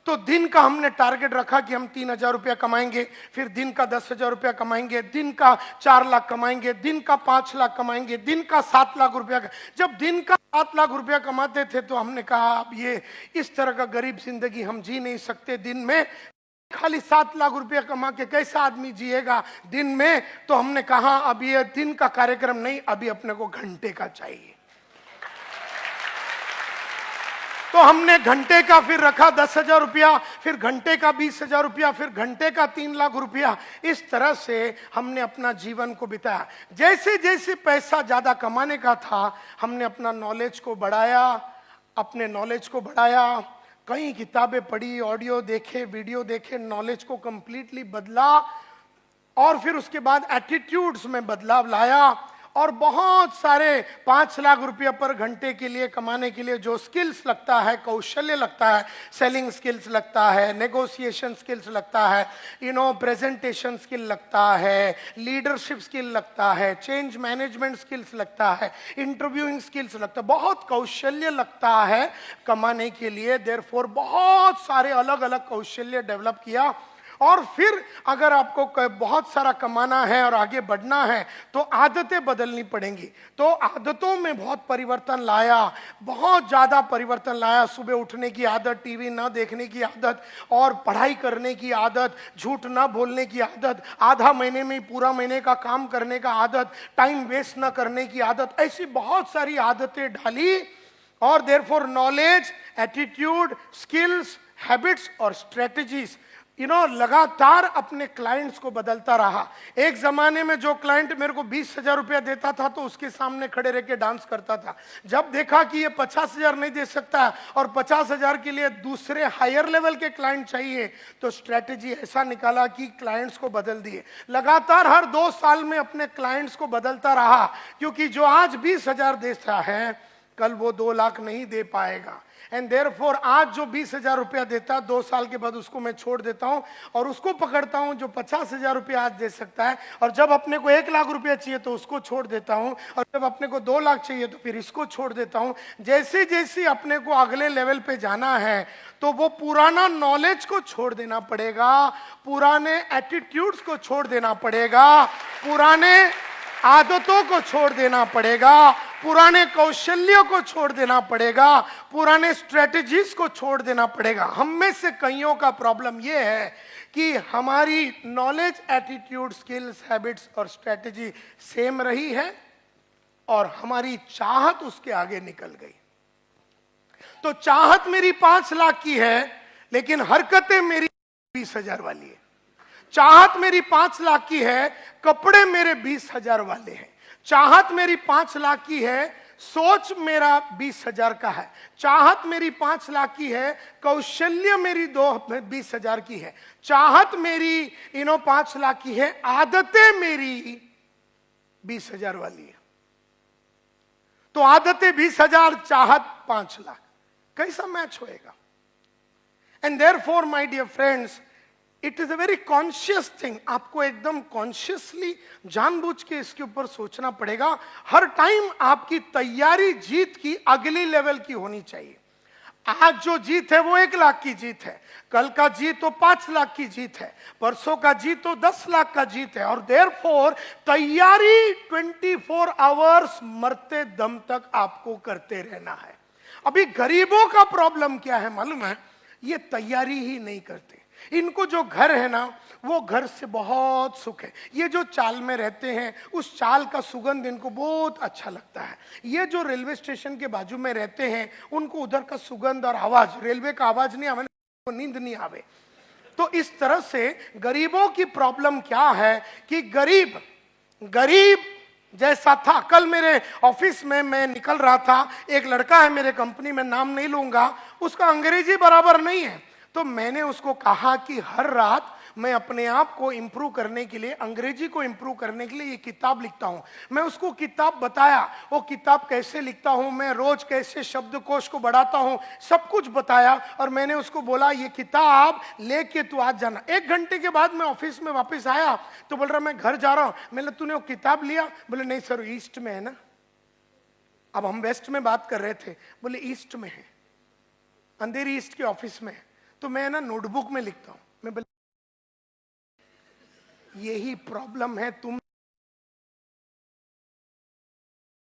तो दिन का हमने टारगेट रखा कि हम 3,000 रुपया कमाएंगे, फिर दिन का 10,000 रुपया कमाएंगे, दिन का 4 लाख कमाएंगे, दिन का 5 लाख कमाएंगे, दिन का 7 लाख रुपया। जब दिन का 7 लाख रुपया कमाते थे तो हमने कहा अब ये इस तरह का गरीब जिंदगी हम जी नहीं सकते। दिन में खाली 7 लाख रुपया कमा के कैसा आदमी जिएगा दिन में? तो हमने कहा अब ये दिन का कार्यक्रम नहीं, अभी अपने को घंटे का चाहिए। तो हमने घंटे का फिर रखा 10,000 रुपया, फिर घंटे का 20,000 रुपया, फिर घंटे का 3 लाख रुपया। इस तरह से हमने अपना जीवन को बिताया। जैसे जैसे पैसा ज्यादा कमाने का था, हमने अपना नॉलेज को बढ़ाया, अपने नॉलेज को बढ़ाया, कई किताबें पढ़ी, ऑडियो देखे, वीडियो देखे, नॉलेज को कंप्लीटली बदला। और फिर उसके बाद एटीट्यूड्स में बदलाव लाया और बहुत सारे 5 लाख रुपया पर घंटे के लिए कमाने के लिए जो स्किल्स लगता है, कौशल्य लगता है, सेलिंग स्किल्स लगता है, नेगोशिएशन स्किल्स लगता है, प्रेजेंटेशन स्किल लगता है, लीडरशिप स्किल लगता है, चेंज मैनेजमेंट स्किल्स लगता है, इंटरव्यूइंग स्किल्स लगता है, बहुत कौशल्य लगता है कमाने के लिए। देयरफॉर बहुत सारे अलग अलग कौशल्य डेवलप किया। और फिर अगर आपको बहुत सारा कमाना है और आगे बढ़ना है तो आदतें बदलनी पड़ेंगी। तो आदतों में बहुत परिवर्तन लाया, बहुत ज्यादा परिवर्तन लाया। सुबह उठने की आदत, टीवी ना देखने की आदत, और पढ़ाई करने की आदत, झूठ ना बोलने की आदत, आधा महीने में पूरा महीने का काम करने का आदत, टाइम वेस्ट ना करने की आदत, ऐसी बहुत सारी आदतें डाली। और therefore knowledge, attitude, skills, habits और स्ट्रेटजीज लगातार अपने क्लाइंट्स को बदलता रहा। एक जमाने में जो क्लाइंट मेरे को 20,000 रुपया देता था तो उसके सामने खड़े रह के डांस करता था। जब देखा कि ये 50,000 नहीं दे सकता और 50,000 के लिए दूसरे हायर लेवल के क्लाइंट चाहिए, तो स्ट्रेटेजी ऐसा निकाला कि क्लाइंट्स को बदल दिए। लगातार हर 2 साल में अपने क्लाइंट्स को बदलता रहा, क्योंकि जो आज 20,000 देता है कल वो 2 लाख नहीं दे पाएगा। एंड देयरफॉर आज जो 20,000 रुपया देता है 2 साल के बाद उसको मैं छोड़ देता हूं और उसको पकड़ता हूं जो 50,000 रुपया आज दे सकता है। और जब अपने को 1 लाख रुपया चाहिए तो उसको छोड़ देता हूं, और जब अपने को 2 लाख चाहिए तो फिर इसको छोड़ देता हूं। जैसे जैसे अपने को अगले लेवल पे जाना है तो वो पुराना नॉलेज को छोड़ देना पड़ेगा, पुराने एटीट्यूड्स को छोड़ देना पड़ेगा, पुराने आदतों को छोड़ देना पड़ेगा, पुराने कौशल्यों को छोड़ देना पड़ेगा, पुराने स्ट्रेटजीज को छोड़ देना पड़ेगा। हम में से कईयों का प्रॉब्लम यह है कि हमारी नॉलेज, एटीट्यूड, स्किल्स, हैबिट्स और स्ट्रेटजी सेम रही है और हमारी चाहत उसके आगे निकल गई। तो चाहत मेरी 5 लाख की है लेकिन हरकतें मेरी 20,000 वाली है। चाहत मेरी 5 लाख की है, कपड़े मेरे 20,000 वाले हैं। चाहत मेरी 5 लाख की है, सोच मेरा 20,000 का है। चाहत मेरी 5 लाख की है, कौशल्य मेरी 20,000 की है। चाहत मेरी 5 लाख की है, आदतें मेरी 20,000 वाली है। तो आदतें 20,000, चाहत 5 लाख, कैसा मैच होएगा? And therefore my dear friends, it is a very conscious thing. आपको एकदम कॉन्शियसली जानबूझ के इसके ऊपर सोचना पड़ेगा। हर टाइम आपकी तैयारी जीत की अगली लेवल की होनी चाहिए। आज जो जीत है वो 1 लाख की जीत है, कल का जीत तो 5 लाख की जीत है, परसों का जीत तो 10 लाख का जीत है। और देयरफॉर तैयारी 24 आवर्स मरते दम तक आपको करते रहना है। अभी गरीबों का प्रॉब्लम क्या है मालूम है? ये तैयारी ही नहीं करते। इनको जो घर है ना, वो घर से बहुत सुख है। ये जो चाल में रहते हैं उस चाल का सुगंध इनको बहुत अच्छा लगता है। ये जो रेलवे स्टेशन के बाजू में रहते हैं उनको उधर का सुगंध और आवाज, रेलवे का आवाज नहीं आवे, नींद नहीं आवे। तो इस तरह से गरीबों की प्रॉब्लम क्या है कि गरीब जैसा था। कल मेरे ऑफिस में मैं निकल रहा था, एक लड़का है मेरे कंपनी में, नाम नहीं लूंगा, उसका अंग्रेजी बराबर नहीं है। तो मैंने उसको कहा कि हर रात मैं अपने आप को इंप्रूव करने के लिए, अंग्रेजी को इंप्रूव करने के लिए ये किताब लिखता हूं। मैं उसको किताब बताया, वो किताब कैसे लिखता हूं, मैं रोज कैसे शब्दकोश को बढ़ाता हूं, सब कुछ बताया। और मैंने उसको बोला ये किताब लेके तू आज जाना। 1 घंटे के बाद मैं ऑफिस में वापस आया तो बोल रहा मैं घर जा रहा हूं। मैंने, तूने वो किताब लिया? बोले नहीं सर, ईस्ट में है ना। अब हम वेस्ट में बात कर रहे थे, बोले ईस्ट में है, अंधेरी ईस्ट के ऑफिस में। तो मैं ना नोटबुक में लिखता हूं। मैं बोला यही प्रॉब्लम है, तुम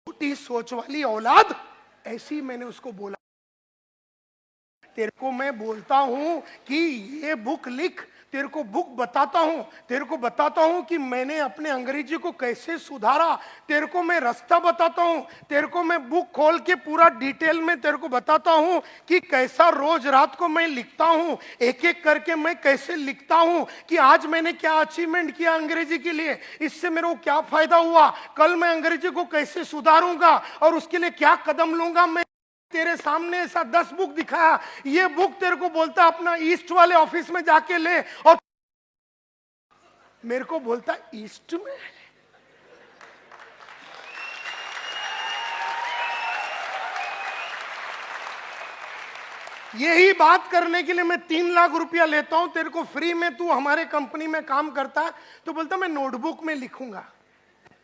छोटी सोच वाली औलाद। ऐसी मैंने उसको बोला, तेरे को मैं बोलता हूं कि ये बुक लिख, तेरे को बुक बताता हूं, तेरे को बताता हूं कि मैंने अपने अंग्रेजी को कैसे सुधारा, तेरे को मैं रास्ता बताता हूं, तेरे को मैं बुक खोल के पूरा डिटेल में तेरे को बताता हूं कि कैसा रोज रात को मैं लिखता हूं, एक एक करके मैं कैसे लिखता हूं कि आज मैंने क्या अचीवमेंट किया अंग्रेजी के लिए, इससे मेरे को क्या फायदा हुआ, कल मैं अंग्रेजी को कैसे सुधारूंगा और उसके लिए क्या कदम लूंगा। मैं तेरे सामने ऐसा 10 बुक दिखाया, ये बुक तेरे को बोलता अपना ईस्ट वाले ऑफिस में जाके ले, और मेरे को बोलता ईस्ट में। यही बात करने के लिए मैं 3 लाख रुपया लेता हूं तेरे को फ्री में, तू हमारे कंपनी में काम करता है, तो बोलता मैं नोटबुक में लिखूंगा।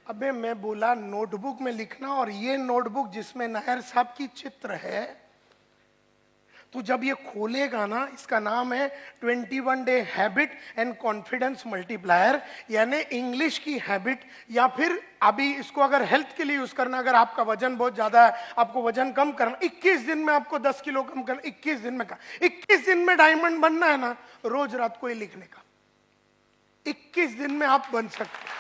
अबे मैं बोला नोटबुक में लिखना, और ये नोटबुक जिसमें नायर साहब की चित्र है, तू जब ये खोलेगा ना, इसका नाम है 21 day habit and confidence multiplier, यानी इंग्लिश की हैबिट, या फिर अभी इसको अगर हेल्थ के लिए यूज करना, अगर आपका वजन बहुत ज्यादा है, आपको वजन कम करना, 21 दिन में आपको 10 किलो कम करना, 21 दिन में का 21 दिन में डायमंड बनना है ना, रोज रात को ये लिखने का, 21 दिन में आप बन सकते हैं।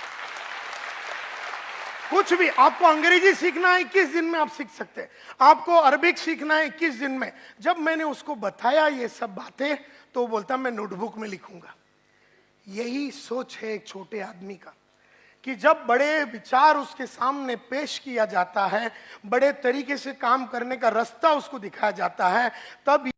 कुछ भी, आपको अंग्रेजी सीखना है 21 दिन में आप सीख सकते हैं, आपको अरबिक सीखना है 21 दिन में। जब मैंने उसको बताया ये सब बातें, तो बोलता मैं नोटबुक में लिखूंगा। यही सोच है एक छोटे आदमी का, कि जब बड़े विचार उसके सामने पेश किया जाता है, बड़े तरीके से काम करने का रास्ता उसको दिखाया जाता है, तब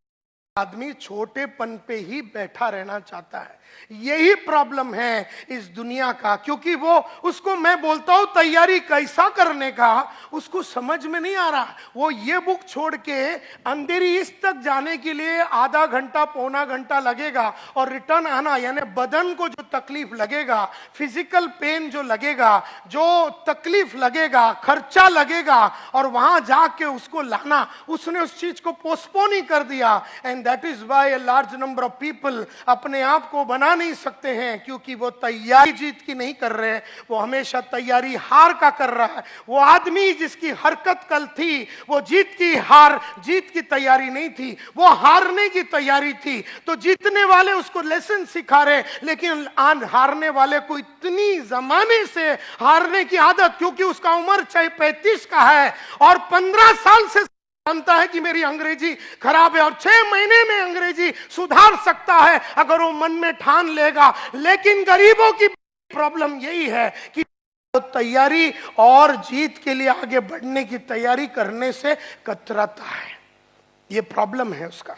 आदमी छोटेपन पे ही बैठा रहना चाहता है। यही प्रॉब्लम है इस दुनिया का, क्योंकि वो, उसको मैं बोलता हूं तैयारी कैसा करने का, उसको समझ में नहीं आ रहा। वो ये बुक छोड़ के अंधेरी ईस्ट तक जाने के लिए आधा घंटा पौना घंटा लगेगा, और रिटर्न आना, यानी बदन को जो तकलीफ लगेगा, फिजिकल पेन जो लगेगा, जो तकलीफ लगेगा, खर्चा लगेगा, और वहां जाके उसको लाना, उसने उस चीज को पोस्टपोन ही कर दिया। And that is why a large number of people अपने आप को बना नहीं सकते हैं, क्योंकि वो तैयारी जीत की नहीं कर रहे, वो हमेशा तैयारी हार का कर रहा है। वो आदमी जिसकी हरकत कल थी, वो जीत की तैयारी नहीं थी, वो हारने की तैयारी थी। तो जीतने वाले उसको लेसन सिखा रहे, लेकिन हारने वाले को इतनी जमाने से हारने की आदत, क्योंकि उसका उम्र चाहे 35 का है और 15 साल से जानता है कि मेरी अंग्रेजी खराब है, और 6 महीने में अंग्रेजी सुधार सकता है अगर वो मन में ठान लेगा। लेकिन गरीबों की प्रॉब्लम यही है कि तो तैयारी और जीत के लिए आगे बढ़ने की तैयारी करने से कतराता है, ये प्रॉब्लम है उसका।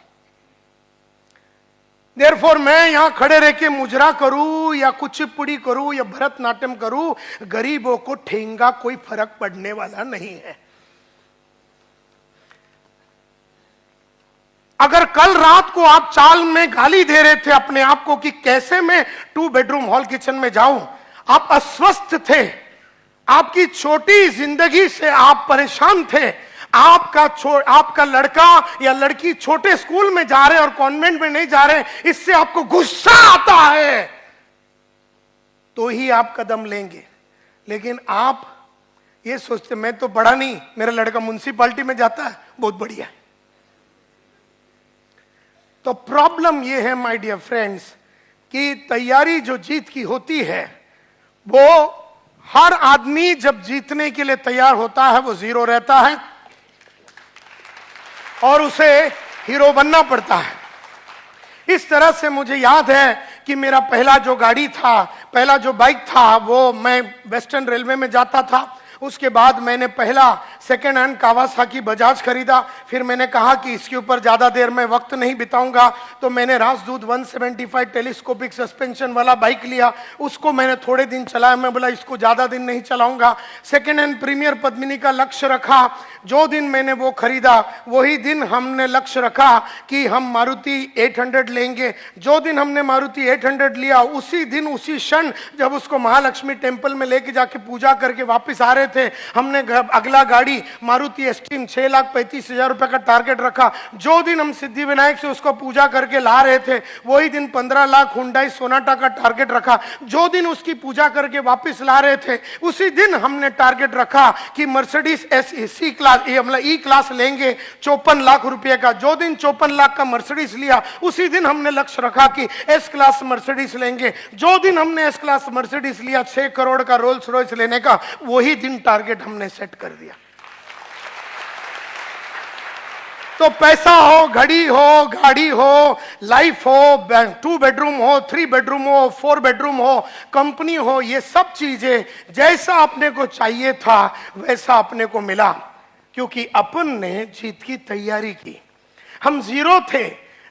देयरफॉर मैं यहां खड़े रह के मुजरा करूं या कुचिपुड़ी करूं या भरतनाट्यम करूं, गरीबों को ठेंगा कोई फर्क पड़ने वाला नहीं है। अगर कल रात को आप चाल में गाली दे रहे थे अपने आप को कि कैसे मैं 2 बेडरूम हॉल किचन में जाऊं, आप अस्वस्थ थे, आपकी छोटी जिंदगी से आप परेशान थे, आपका लड़का या लड़की छोटे स्कूल में जा रहे और कॉन्वेंट में नहीं जा रहे, इससे आपको गुस्सा आता है, तो ही आप कदम लेंगे। लेकिन आप ये सोचते मैं तो बड़ा नहीं, मेरा लड़का म्युनिसिपैलिटी में जाता है, बहुत बढ़िया। तो प्रॉब्लम ये है माय डियर फ्रेंड्स, कि तैयारी जो जीत की होती है, वो हर आदमी जब जीतने के लिए तैयार होता है वो जीरो रहता है और उसे हीरो बनना पड़ता है। इस तरह से मुझे याद है कि मेरा पहला जो गाड़ी था, पहला जो बाइक था, वो मैं वेस्टर्न रेलवे में जाता था। उसके बाद मैंने पहला सेकेंड हैंड कावासाकी बजाज खरीदा। फिर मैंने कहा कि इसके ऊपर ज्यादा देर में वक्त नहीं बिताऊंगा, तो मैंने राजदूत 175 टेलीस्कोपिक सस्पेंशन वाला बाइक लिया। उसको मैंने थोड़े दिन चलाया, मैं बोला इसको ज्यादा दिन नहीं चलाऊंगा। सेकेंड हैंड प्रीमियर पद्मिनी का लक्ष्य रखा। जो दिन मैंने वो खरीदा वही दिन हमने लक्ष्य रखा कि हम मारुति 800 लेंगे। जो दिन हमने मारुति 800 लिया उसी दिन उसी क्षण जब उसको महालक्ष्मी टेम्पल में लेके जाके पूजा करके वापस आ रहे थे, हमने अगला गाड़ी मारुति एस्ट्रीम 6,35,000 रुपए का टारगेट रखा। जो दिन हम सिद्धि विनायक से उसको पूजा करके ला रहे थे वही दिन 15 लाख हुंडई सोनाटा का टारगेट रखा। जो दिन उसकी पूजा करके वापस ला रहे थे उसी दिन हमने टारगेट रखा कि Mercedes C class E class लेंगे 54 लाख रुपए का। जो दिन 54 लाख का मर्सिडीज लिया उसी दिन हमने लक्ष्य रखा कि एस क्लास मर्सिडीज लेंगे। जो दिन हमने एस क्लास मर्सिडीज लिया 6 करोड़ का रोल्स रॉयस लेने का, वही दिन टारगेट हमने सेट कर दिया। तो पैसा हो, घड़ी हो, गाड़ी हो, लाइफ हो, 2 बेडरूम हो, 3 बेडरूम हो, 4 बेडरूम हो, कंपनी हो, ये सब चीजें जैसा अपने को चाहिए था वैसा अपने को मिला, क्योंकि अपन ने जीत की तैयारी की। हम जीरो थे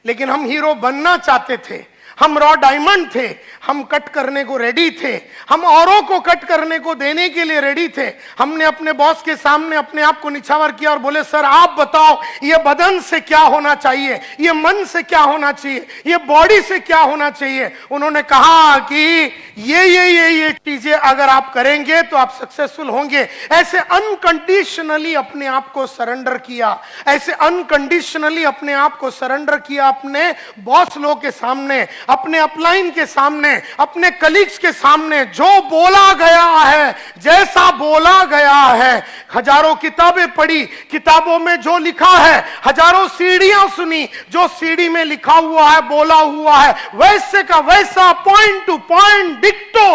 लेकिन हम हीरो बनना चाहते थे। हम रॉ डायमंड थे, हम कट करने को रेडी थे, हम औरों को कट करने को देने के लिए रेडी थे। हमने अपने बॉस के सामने अपने आप को निछावर किया और बोले, सर आप बताओ ये बदन से क्या होना चाहिए, ये मन से क्या होना चाहिए, ये बॉडी से क्या होना चाहिए। उन्होंने कहा कि ये चीजें अगर आप करेंगे तो आप सक्सेसफुल होंगे। ऐसे अनकंडीशनली अपने आप को सरेंडर किया, ऐसे अनकंडीशनली अपने आप को सरेंडर किया अपने बॉस लोग के सामने, अपने अपलाइन के सामने, अपने कलीग्स के सामने। जो बोला गया है, जैसा बोला गया है, हजारों किताबें पढ़ी, किताबों में जो लिखा है, हजारों सीढ़ियां सुनी, जो सीढ़ी में लिखा हुआ है, बोला हुआ है, वैसे का वैसा पॉइंट टू पॉइंट डिक्टो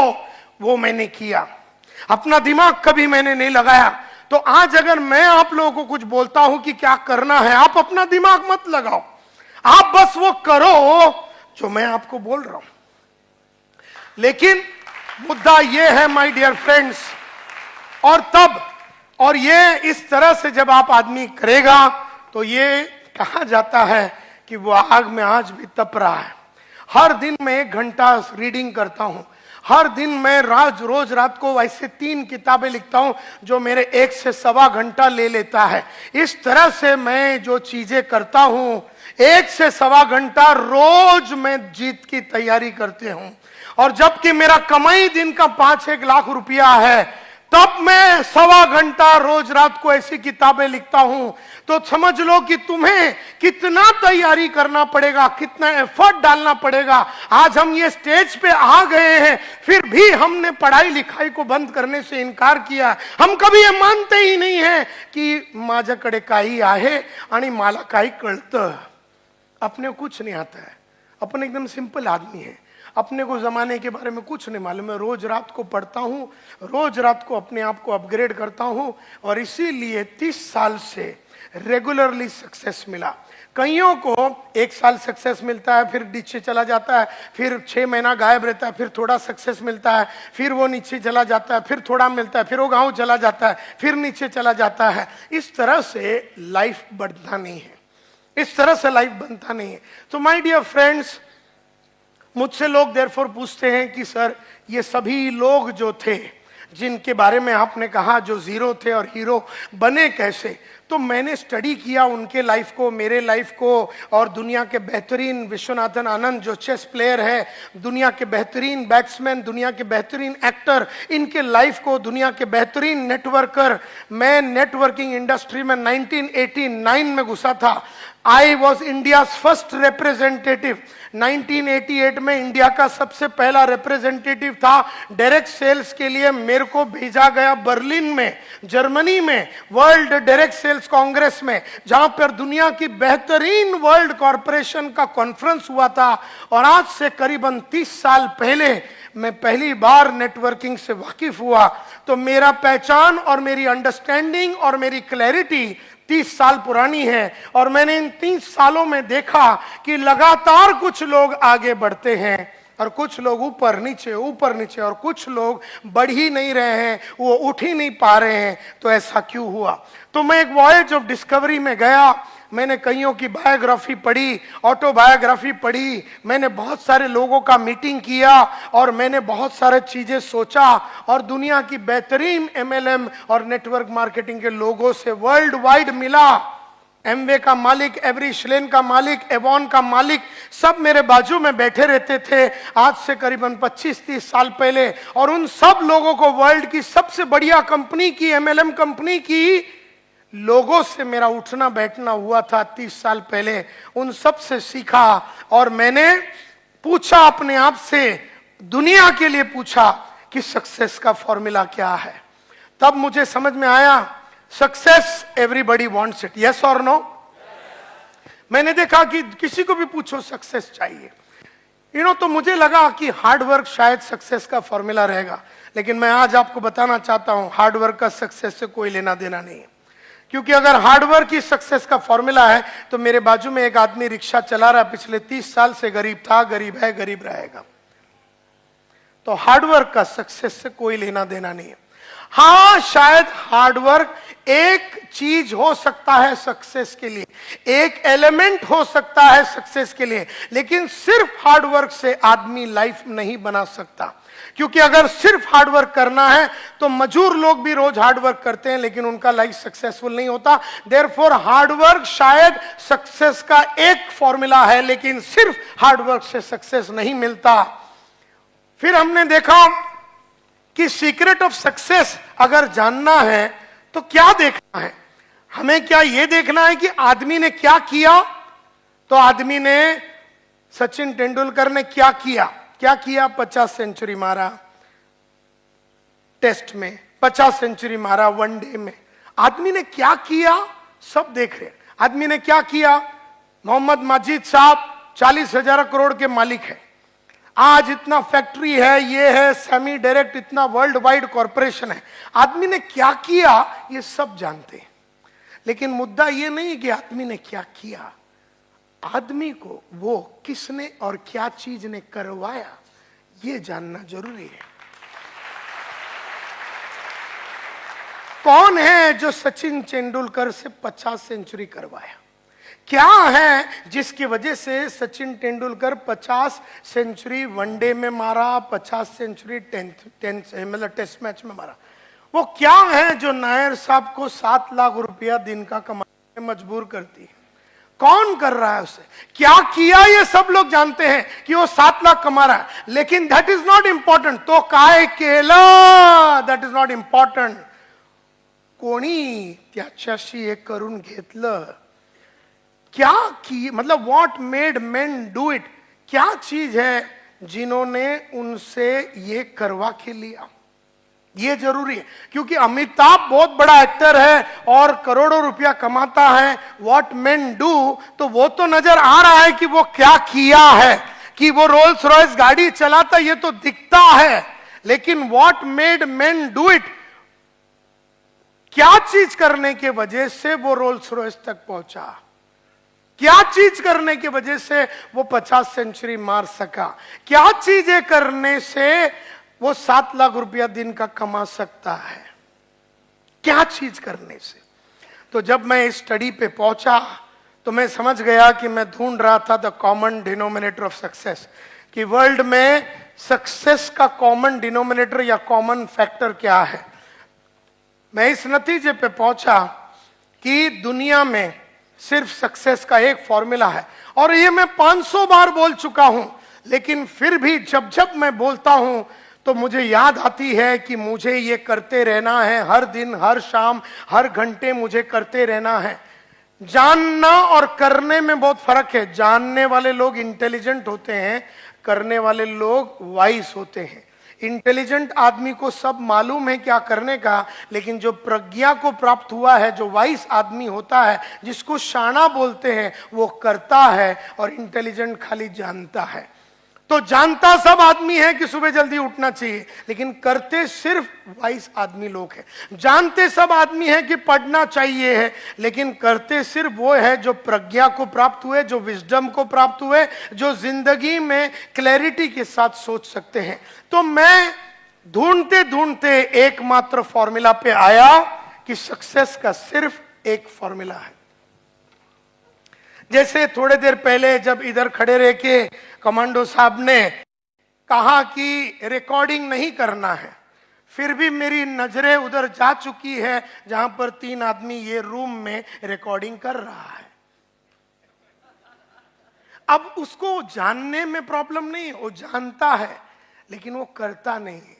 वो मैंने किया। अपना दिमाग कभी मैंने नहीं लगाया। तो आज अगर मैं आप लोगों को कुछ बोलता हूं कि क्या करना है, आप अपना दिमाग मत लगाओ, आप बस वो करो जो मैं आपको बोल रहा हूं। लेकिन मुद्दा यह है माय डियर फ्रेंड्स, और ये इस तरह से जब आप आदमी करेगा तो ये कहा जाता है कि वो आग में आज भी तप रहा है। हर दिन मैं 1 घंटा रीडिंग करता हूं, हर दिन मैं रोज रात को ऐसे 3 किताबें लिखता हूं जो मेरे 1 से सवा घंटा ले लेता है। इस तरह से मैं जो चीजें करता हूं, 1 से सवा घंटा रोज मैं जीत की तैयारी करते हूं। और जबकि मेरा कमाई दिन का 5-1 लाख रुपया है, तब मैं सवा घंटा रोज रात को ऐसी किताबें लिखता हूं। तो समझ लो कि तुम्हें कितना तैयारी करना पड़ेगा, कितना एफर्ट डालना पड़ेगा। आज हम ये स्टेज पे आ गए हैं, फिर भी हमने पढ़ाई लिखाई को बंद करने से इनकार किया। हम कभी ये मानते ही नहीं है कि माझ्याकडे काही आहे आणि मला काही कळतं। अपने कुछ नहीं आता है, अपन एकदम सिंपल आदमी है, अपने को जमाने के बारे में कुछ नहीं मालूम है। रोज रात को पढ़ता हूं, रोज रात को अपने आप को अपग्रेड करता हूं, और इसीलिए 30 साल से रेगुलरली सक्सेस मिला। कईयों को 1 साल सक्सेस मिलता है, फिर नीचे चला जाता है, फिर 6 महीना गायब रहता है, फिर थोड़ा सक्सेस मिलता है, फिर वो नीचे चला जाता है, फिर थोड़ा मिलता है, फिर वो गांव चला जाता है, फिर नीचे चला जाता है। इस तरह से लाइफ बढ़ता नहीं है, इस तरह से लाइफ बनता नहीं है। तो माय डियर फ्रेंड्स, मुझसे लोग देयरफॉर पूछते हैं कि सर ये सभी लोग जो थे जिनके बारे में आपने कहा जो जीरो थे और हीरो बने कैसे, तो मैंने स्टडी किया उनके लाइफ को, मेरे लाइफ को, और दुनिया के बेहतरीन विश्वनाथन आनंद जो चेस प्लेयर है, दुनिया के बेहतरीन बैट्समैन, दुनिया के बेहतरीन एक्टर, इनके लाइफ को, दुनिया के बेहतरीन नेटवर्कर। मैं नेटवर्किंग इंडस्ट्री में 1989 में घुसा था। I was India's first representative. 1988 में इंडिया का सबसे पहला रिप्रेजेंटेटिव था। डायरेक्ट सेल्स के लिए मेरे को भेजा गया बर्लिन में, जर्मनी में, वर्ल्ड डायरेक्ट सेल्स कांग्रेस में, जहां पर दुनिया की बेहतरीन वर्ल्ड कॉरपोरेशन का कॉन्फ्रेंस हुआ था। और आज से करीबन 30 साल पहले मैं पहली बार नेटवर्किंग से वाकिफ हुआ। तो मेरा पहचान और मेरी अंडरस्टैंडिंग और मेरी क्लैरिटी 30 साल पुरानी है। और मैंने इन 30 सालों में देखा कि लगातार कुछ लोग आगे बढ़ते हैं और कुछ लोग ऊपर नीचे, और कुछ लोग बढ़ ही नहीं रहे हैं, वो उठ ही नहीं पा रहे हैं। तो ऐसा क्यों हुआ? तो मैं एक वॉयज ऑफ डिस्कवरी में गया। मैंने कईयों की बायोग्राफी पढ़ी, ऑटोबायोग्राफी पढ़ी, मैंने बहुत सारे लोगों का मीटिंग किया और मैंने बहुत सारे चीजें सोचा और दुनिया की बेहतरीन एमएलएम और नेटवर्क मार्केटिंग के लोगों से वर्ल्ड वाइड मिला। एमवे का मालिक, एवरी श्लेन का मालिक, एवॉन का मालिक, सब मेरे बाजू में बैठे रहते थे आज से करीबन 25-30 साल पहले। और उन सब लोगों को वर्ल्ड की सबसे बढ़िया कंपनी की, एमएलएम कंपनी की लोगों से मेरा उठना बैठना हुआ था 30 साल पहले। उन सब से सीखा और मैंने पूछा अपने आप से, दुनिया के लिए पूछा कि सक्सेस का फॉर्मूला क्या है। तब मुझे समझ में आया, success everybody wants it, yes और नो। मैंने देखा कि किसी को भी पूछो सक्सेस चाहिए, तो मुझे लगा कि हार्ड वर्क शायद सक्सेस का फॉर्मूला रहेगा। लेकिन मैं आज आपको बताना चाहता हूं, हार्ड वर्क का सक्सेस से कोई लेना देना नहीं है। क्योंकि अगर हार्ड वर्क ही सक्सेस का फॉर्मूला है तो मेरे बाजू में एक आदमी रिक्शा चला रहा है, पिछले 30 साल से गरीब था, गरीब है, गरीब रहेगा। तो हार्ड वर्क का सक्सेस से कोई लेना देना नहीं है। हाँ, शायद हार्डवर्क एक चीज हो सकता है सक्सेस के लिए, एक एलिमेंट हो सकता है सक्सेस के लिए, लेकिन सिर्फ हार्डवर्क से आदमी लाइफ नहीं बना सकता। क्योंकि अगर सिर्फ हार्डवर्क करना है तो मजूर लोग भी रोज हार्डवर्क करते हैं लेकिन उनका लाइफ सक्सेसफुल नहीं होता। देयरफॉर हार्डवर्क शायद सक्सेस का एक फॉर्मूला है, लेकिन सिर्फ हार्डवर्क से सक्सेस नहीं मिलता। फिर हमने देखा कि सीक्रेट ऑफ सक्सेस अगर जानना है तो क्या देखना है, हमें क्या यह देखना है कि आदमी ने क्या किया। तो आदमी ने, सचिन तेंदुलकर ने क्या किया 50 सेंचुरी मारा टेस्ट में, 50 सेंचुरी मारा वनडे में। आदमी ने क्या किया सब देख रहे। आदमी ने क्या किया, मोहम्मद माजिद साहब 40,000 करोड़ के मालिक है, आज इतना फैक्ट्री है, ये है सेमी डायरेक्ट, इतना वर्ल्ड वाइड कॉरपोरेशन है। आदमी ने क्या किया ये सब जानते हैं, लेकिन मुद्दा ये नहीं कि आदमी ने क्या किया, आदमी को वो किसने और क्या चीज ने करवाया ये जानना जरूरी है। कौन है जो सचिन तेंदुलकर से 50 सेंचुरी करवाया, क्या है जिसकी वजह से सचिन तेंदुलकर 50 सेंचुरी वनडे में मारा, 50 सेंचुरी मतलब टेस्ट मैच में मारा। वो क्या है जो नायर साहब को 7 लाख रुपया दिन का कमाने में मजबूर करती है। कौन कर रहा है उसे, क्या किया, ये सब लोग जानते हैं कि वो 7 लाख कमा रहा है, लेकिन दैट इज नॉट इंपॉर्टेंट। तो काय केला, दैट इज नॉट इंपॉर्टंट। कोणी त्याच्याशी हे करून घेतलं, क्या की, मतलब what made main do it, क्या चीज है जिन्होंने उनसे ये करवा के लिया, ये जरूरी है। क्योंकि अमिताभ बहुत बड़ा एक्टर है और करोड़ों रुपया कमाता है, व्हाट मेन डू, तो वो तो नजर आ रहा है कि वो क्या किया है, कि वो रोल्स रॉयस गाड़ी चलाता, ये तो दिखता है। लेकिन what made main do it, क्या चीज करने के वजह से वो रोल्स रॉयस तक पहुंचा, क्या चीज करने की वजह से वो 50 सेंचुरी मार सका, क्या चीजें करने से वो 7 लाख रुपया दिन का कमा सकता है, क्या चीज करने से। तो जब मैं इस स्टडी पे पहुंचा तो मैं समझ गया कि मैं ढूंढ रहा था the common denominator of success, कि वर्ल्ड में सक्सेस का कॉमन डिनोमिनेटर या कॉमन फैक्टर क्या है। मैं इस नतीजे पे पहुंचा कि दुनिया में सिर्फ सक्सेस का एक फॉर्मूला है, और ये मैं 500 बार बोल चुका हूं, लेकिन फिर भी जब जब मैं बोलता हूं तो मुझे याद आती है कि मुझे ये करते रहना है, हर दिन, हर शाम, हर घंटे मुझे करते रहना है। जानना और करने में बहुत फर्क है। जानने वाले लोग इंटेलिजेंट होते हैं, करने वाले लोग वाइस होते हैं। इंटेलिजेंट आदमी को सब मालूम है क्या करने का, लेकिन जो प्रज्ञा को प्राप्त हुआ है, जो वाइस आदमी होता है, जिसको शाना बोलते हैं, वो करता है, और इंटेलिजेंट खाली जानता है। तो जानता सब आदमी है कि सुबह जल्दी उठना चाहिए, लेकिन करते सिर्फ वाइस आदमी लोग हैं। जानते सब आदमी है कि पढ़ना चाहिए है, लेकिन करते सिर्फ वो है जो प्रज्ञा को प्राप्त हुए, जो विजडम को प्राप्त हुए, जो जिंदगी में क्लैरिटी के साथ सोच सकते हैं। तो मैं ढूंढते ढूंढते एकमात्र फॉर्मूला पे आया कि सक्सेस का सिर्फ एक फॉर्मूला है, जैसे थोड़े देर पहले जब इधर खड़े रह के कमांडो साहब ने कहा कि रिकॉर्डिंग नहीं करना है, फिर भी मेरी नजरें उधर जा चुकी है जहां पर 3 आदमी ये रूम में रिकॉर्डिंग कर रहा है। अब उसको जानने में प्रॉब्लम नहीं है, वो जानता है लेकिन वो करता नहीं है।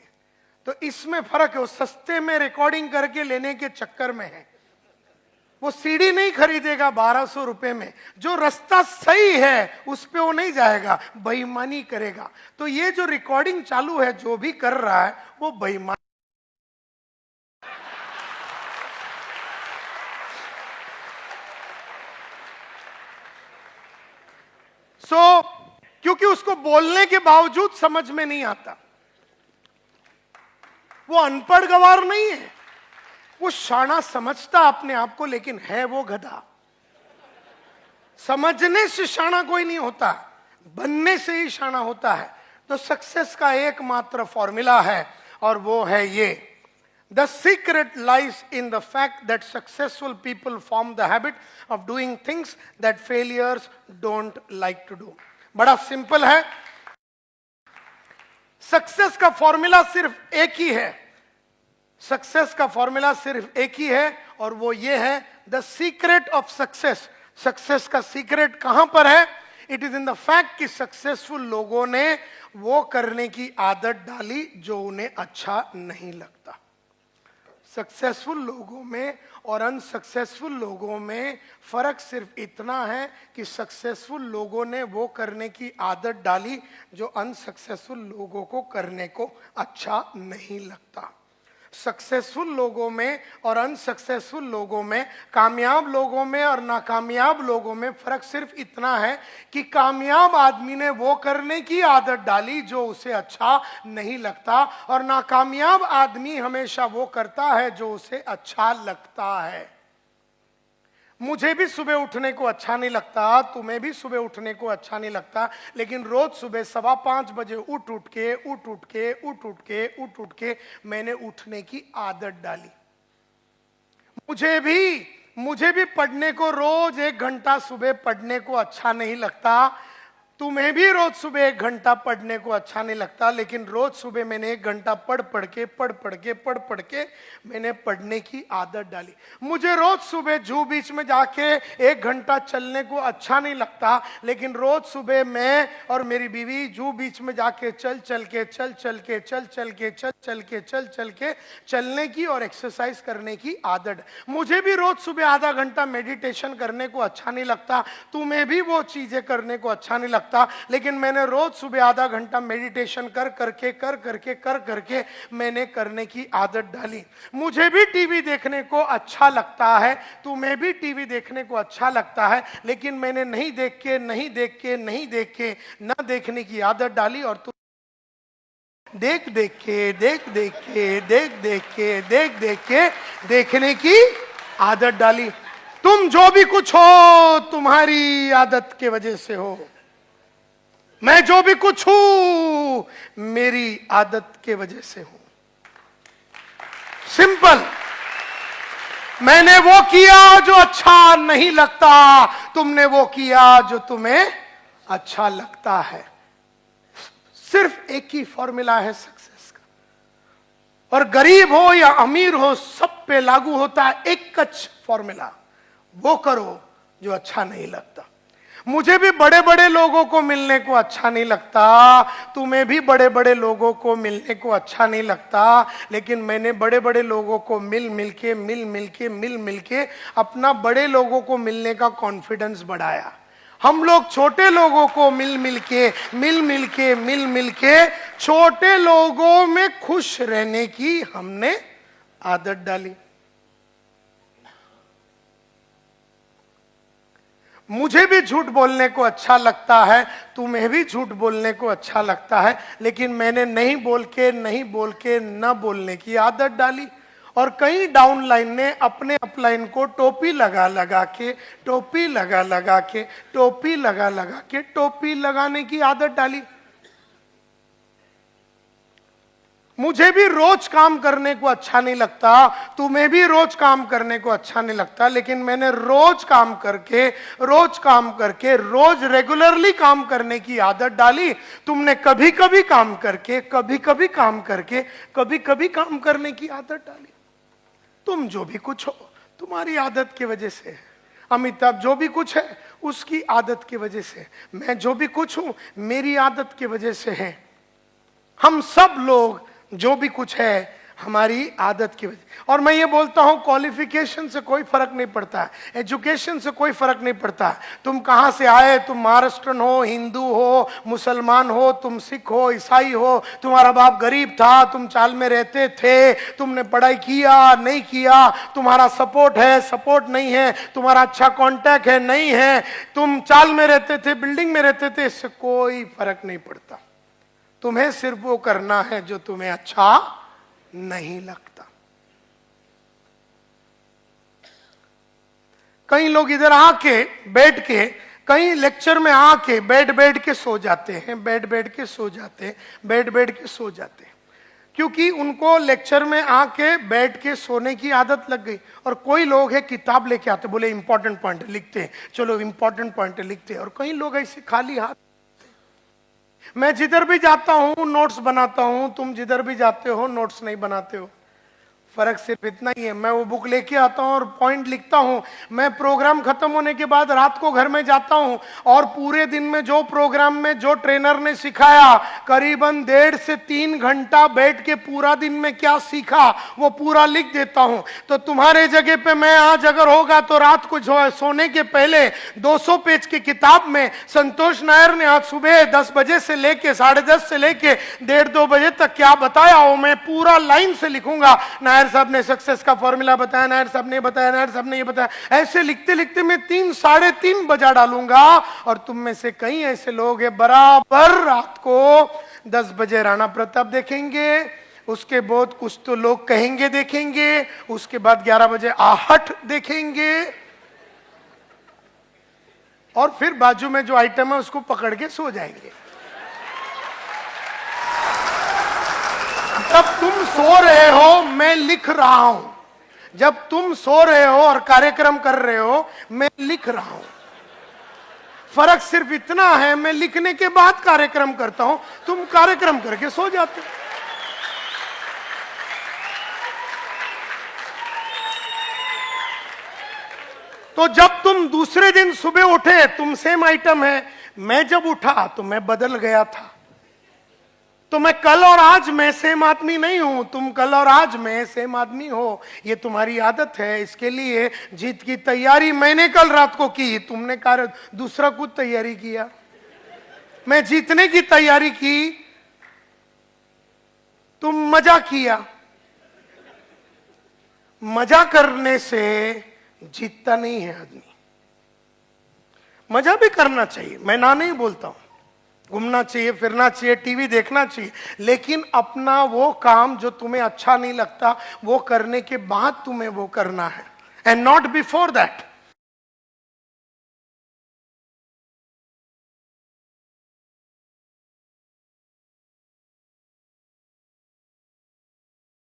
तो इसमें फर्क है, वो सस्ते में रिकॉर्डिंग करके लेने के चक्कर में है। वो सीडी नहीं खरीदेगा 1200 रुपए में, जो रास्ता सही है उस पे वो नहीं जाएगा, बेईमानी करेगा। तो ये जो रिकॉर्डिंग चालू है, जो भी कर रहा है वो बेईमान। क्योंकि उसको बोलने के बावजूद समझ में नहीं आता। वो अनपढ़ गवार नहीं है, वो शाना समझता अपने आप को, लेकिन है वो गधा। समझने से शाना कोई नहीं होता, बनने से ही शाना होता है। तो सक्सेस का एकमात्र फॉर्मूला है और वो है ये: the secret lies in the fact that successful people form the habit of doing things that failures don't like to do. बड़ा सिंपल है, सक्सेस का फॉर्मूला सिर्फ एक ही है। सक्सेस का फॉर्मूला सिर्फ एक ही है और वो ये है the secret of success. Success का सीक्रेट कहां पर है? It is in the fact कि सक्सेसफुल लोगों ने वो करने की आदत डाली जो उन्हें अच्छा नहीं लगता। सक्सेसफुल लोगों में और अनसक्सेसफुल लोगों में फर्क सिर्फ इतना है कि सक्सेसफुल लोगों ने वो करने की आदत डाली जो अनसक्सेसफुल लोगों को करने को अच्छा नहीं लगता। सक्सेसफुल लोगों में और अनसक्सेसफुल लोगों में, कामयाब लोगों में और नाकामयाब लोगों में फर्क सिर्फ इतना है कि कामयाब आदमी ने वो करने की आदत डाली जो उसे अच्छा नहीं लगता और नाकामयाब आदमी हमेशा वो करता है जो उसे अच्छा लगता है। मुझे भी सुबह उठने को अच्छा नहीं लगता, तुम्हें भी सुबह उठने को अच्छा नहीं लगता, लेकिन रोज सुबह 5:15 बजे उठ के मैंने उठने की आदत डाली। मुझे भी पढ़ने को रोज 1 घंटा सुबह पढ़ने को अच्छा नहीं लगता, तुम्हें भी रोज सुबह 1 घंटा पढ़ने को अच्छा नहीं लगता, लेकिन रोज सुबह मैंने 1 घंटा पढ़ पढ़ के मैंने पढ़ने की आदत डाली। मुझे रोज सुबह जू बीच में जाके 1 घंटा चलने को अच्छा नहीं लगता, लेकिन रोज सुबह मैं और मेरी बीवी जू बीच में जाके चल के चलने की और एक्सरसाइज करने की आदत। मुझे भी रोज सुबह आधा घंटा मेडिटेशन करने को अच्छा नहीं लगता, तुम्हें भी वो चीजें करने को अच्छा नहीं लगता, लेकिन मैंने रोज सुबह आधा घंटा मेडिटेशन कर करके मैंने करने की आदत डाली। मुझे भी टीवी देखने को अच्छा लगता है, तुम्हें भी टीवी देखने को अच्छा लगता है, लेकिन मैंने नहीं देख के ना देखने की आदत डाली और तुम देख के देखने की आदत डाली। तुम जो भी कुछ हो तुम्हारी आदत के वजह से हो, मैं जो भी कुछ हूं मेरी आदत के वजह से हूं। सिंपल। मैंने वो किया जो अच्छा नहीं लगता, तुमने वो किया जो तुम्हें अच्छा लगता है। सिर्फ एक ही फॉर्मूला है सक्सेस का, और गरीब हो या अमीर हो सब पे लागू होता है एक फॉर्मूला, वो करो जो अच्छा नहीं लगता। मुझे भी बड़े बड़े लोगों को मिलने को अच्छा नहीं लगता, तुम्हें भी बड़े बड़े लोगों को मिलने को अच्छा नहीं लगता, लेकिन मैंने बड़े बड़े लोगों को मिल मिल के अपना बड़े लोगों को मिलने का कॉन्फिडेंस बढ़ाया। हम लोग छोटे लोगों को मिल मिल के छोटे लोगों में खुश रहने की हमने आदत डाली। मुझे भी झूठ बोलने को अच्छा लगता है, तुम्हें भी झूठ बोलने को अच्छा लगता है, लेकिन मैंने नहीं बोल के न बोलने की आदत डाली। और कई डाउनलाइन ने अपने अपलाइन को टोपी लगा के टोपी लगाने की आदत डाली। मुझे भी रोज काम करने को अच्छा नहीं लगता, तुम्हें भी रोज काम करने को अच्छा नहीं लगता, लेकिन मैंने रोज काम करके रोज रेगुलरली काम करने की आदत डाली। तुमने कभी कभी काम करके कभी कभी काम करने की आदत डाली। तुम जो भी कुछ हो तुम्हारी आदत की वजह से है। अमिताभ जो भी कुछ है उसकी आदत की वजह से, मैं जो भी कुछ हूं मेरी आदत की वजह से है। हम सब लोग जो भी कुछ है हमारी आदत की वजह। और मैं ये बोलता हूं क्वालिफिकेशन से कोई फर्क नहीं पड़ता है, एजुकेशन से कोई फर्क नहीं पड़ता है। तुम कहां से आए, तुम महाराष्ट्रन हो, हिंदू हो, मुसलमान हो, तुम सिख हो, ईसाई हो, तुम्हारा बाप गरीब था, तुम चाल में रहते थे, तुमने पढ़ाई किया नहीं किया, तुम्हारा सपोर्ट है सपोर्ट नहीं है, तुम्हारा अच्छा कांटेक्ट है नहीं है, तुम चाल में रहते थे बिल्डिंग में रहते थे, इससे कोई फर्क नहीं पड़ता। तुम्हें सिर्फ वो करना है जो तुम्हें अच्छा नहीं लगता। कई लोग इधर आके बैठ के, कई लेक्चर में आके बैठ के सो जाते हैं, बैठ के सो जाते हैं, क्योंकि उनको लेक्चर में आके बैठ के सोने की आदत लग गई। और कोई लोग है किताब लेके आते, बोले इंपॉर्टेंट पॉइंट लिखते हैं, चलो इंपॉर्टेंट पॉइंट लिखते हैं। और कई लोग ऐसे खाली हाथ। मैं जिधर भी जाता हूं नोट्स बनाता हूं, तुम जिधर भी जाते हो नोट्स नहीं बनाते हो। फर्क सिर्फ इतना ही है, मैं वो बुक लेके आता हूं और पॉइंट लिखता हूं। मैं प्रोग्राम खत्म होने के बाद रात को घर में जाता हूं और पूरे दिन में जो प्रोग्राम में जो ट्रेनर ने सिखाया, करीबन 1.5 से 3 घंटा बैठ के पूरा दिन में क्या सीखा वो पूरा लिख देता हूं। तो तुम्हारे जगह पे मैं आज अगर होगा तो रात को सोने के पहले 200 पेज की किताब में संतोष नायर ने आज सुबह 10 बजे से लेके 10:30 से लेके 1:30-2 बजे तक क्या बताया हो मैं पूरा लाइन से लिखूंगा। नायर साहब ने सक्सेस का फॉर्मूला बताया, नायर साहब ने बताया, नायर साहब ने ये बताया, ऐसे लिखते लिखते मैं 3-3:30 बजा डालूंगा। और तुम में से कई ऐसे लोग हैं बराबर रात को 10 बजे राणा प्रताप देखेंगे, उसके बाद कुछ तो लोग कहेंगे देखेंगे, उसके बाद 11 बजे आहट देखेंगे, और फिर बाजू में जो आइटम है उसको पकड़ के सो जाएंगे। जब तुम सो रहे हो मैं लिख रहा हूं, जब तुम सो रहे हो और कार्यक्रम कर रहे हो मैं लिख रहा हूं। फर्क सिर्फ इतना है मैं लिखने के बाद कार्यक्रम करता हूं, तुम कार्यक्रम करके सो जाते हो। तो जब तुम दूसरे दिन सुबह उठे तुम सेम आइटम है, मैं जब उठा तो मैं बदल गया था। तो मैं कल और आज में सेम आदमी नहीं हूं, तुम कल और आज में सेम आदमी हो। ये तुम्हारी आदत है। इसके लिए जीत की तैयारी मैंने कल रात को की, तुमने दूसरा कुछ तैयारी किया। मैं जीतने की तैयारी की, तुम मजा किया। मजा करने से जीतता नहीं है आदमी। मजा भी करना चाहिए, मैं ना नहीं बोलता हूं, घूमना चाहिए, फिरना चाहिए, टीवी देखना चाहिए, लेकिन अपना वो काम जो तुम्हें अच्छा नहीं लगता वो करने के बाद तुम्हें वो करना है, एंड नॉट बिफोर दैट।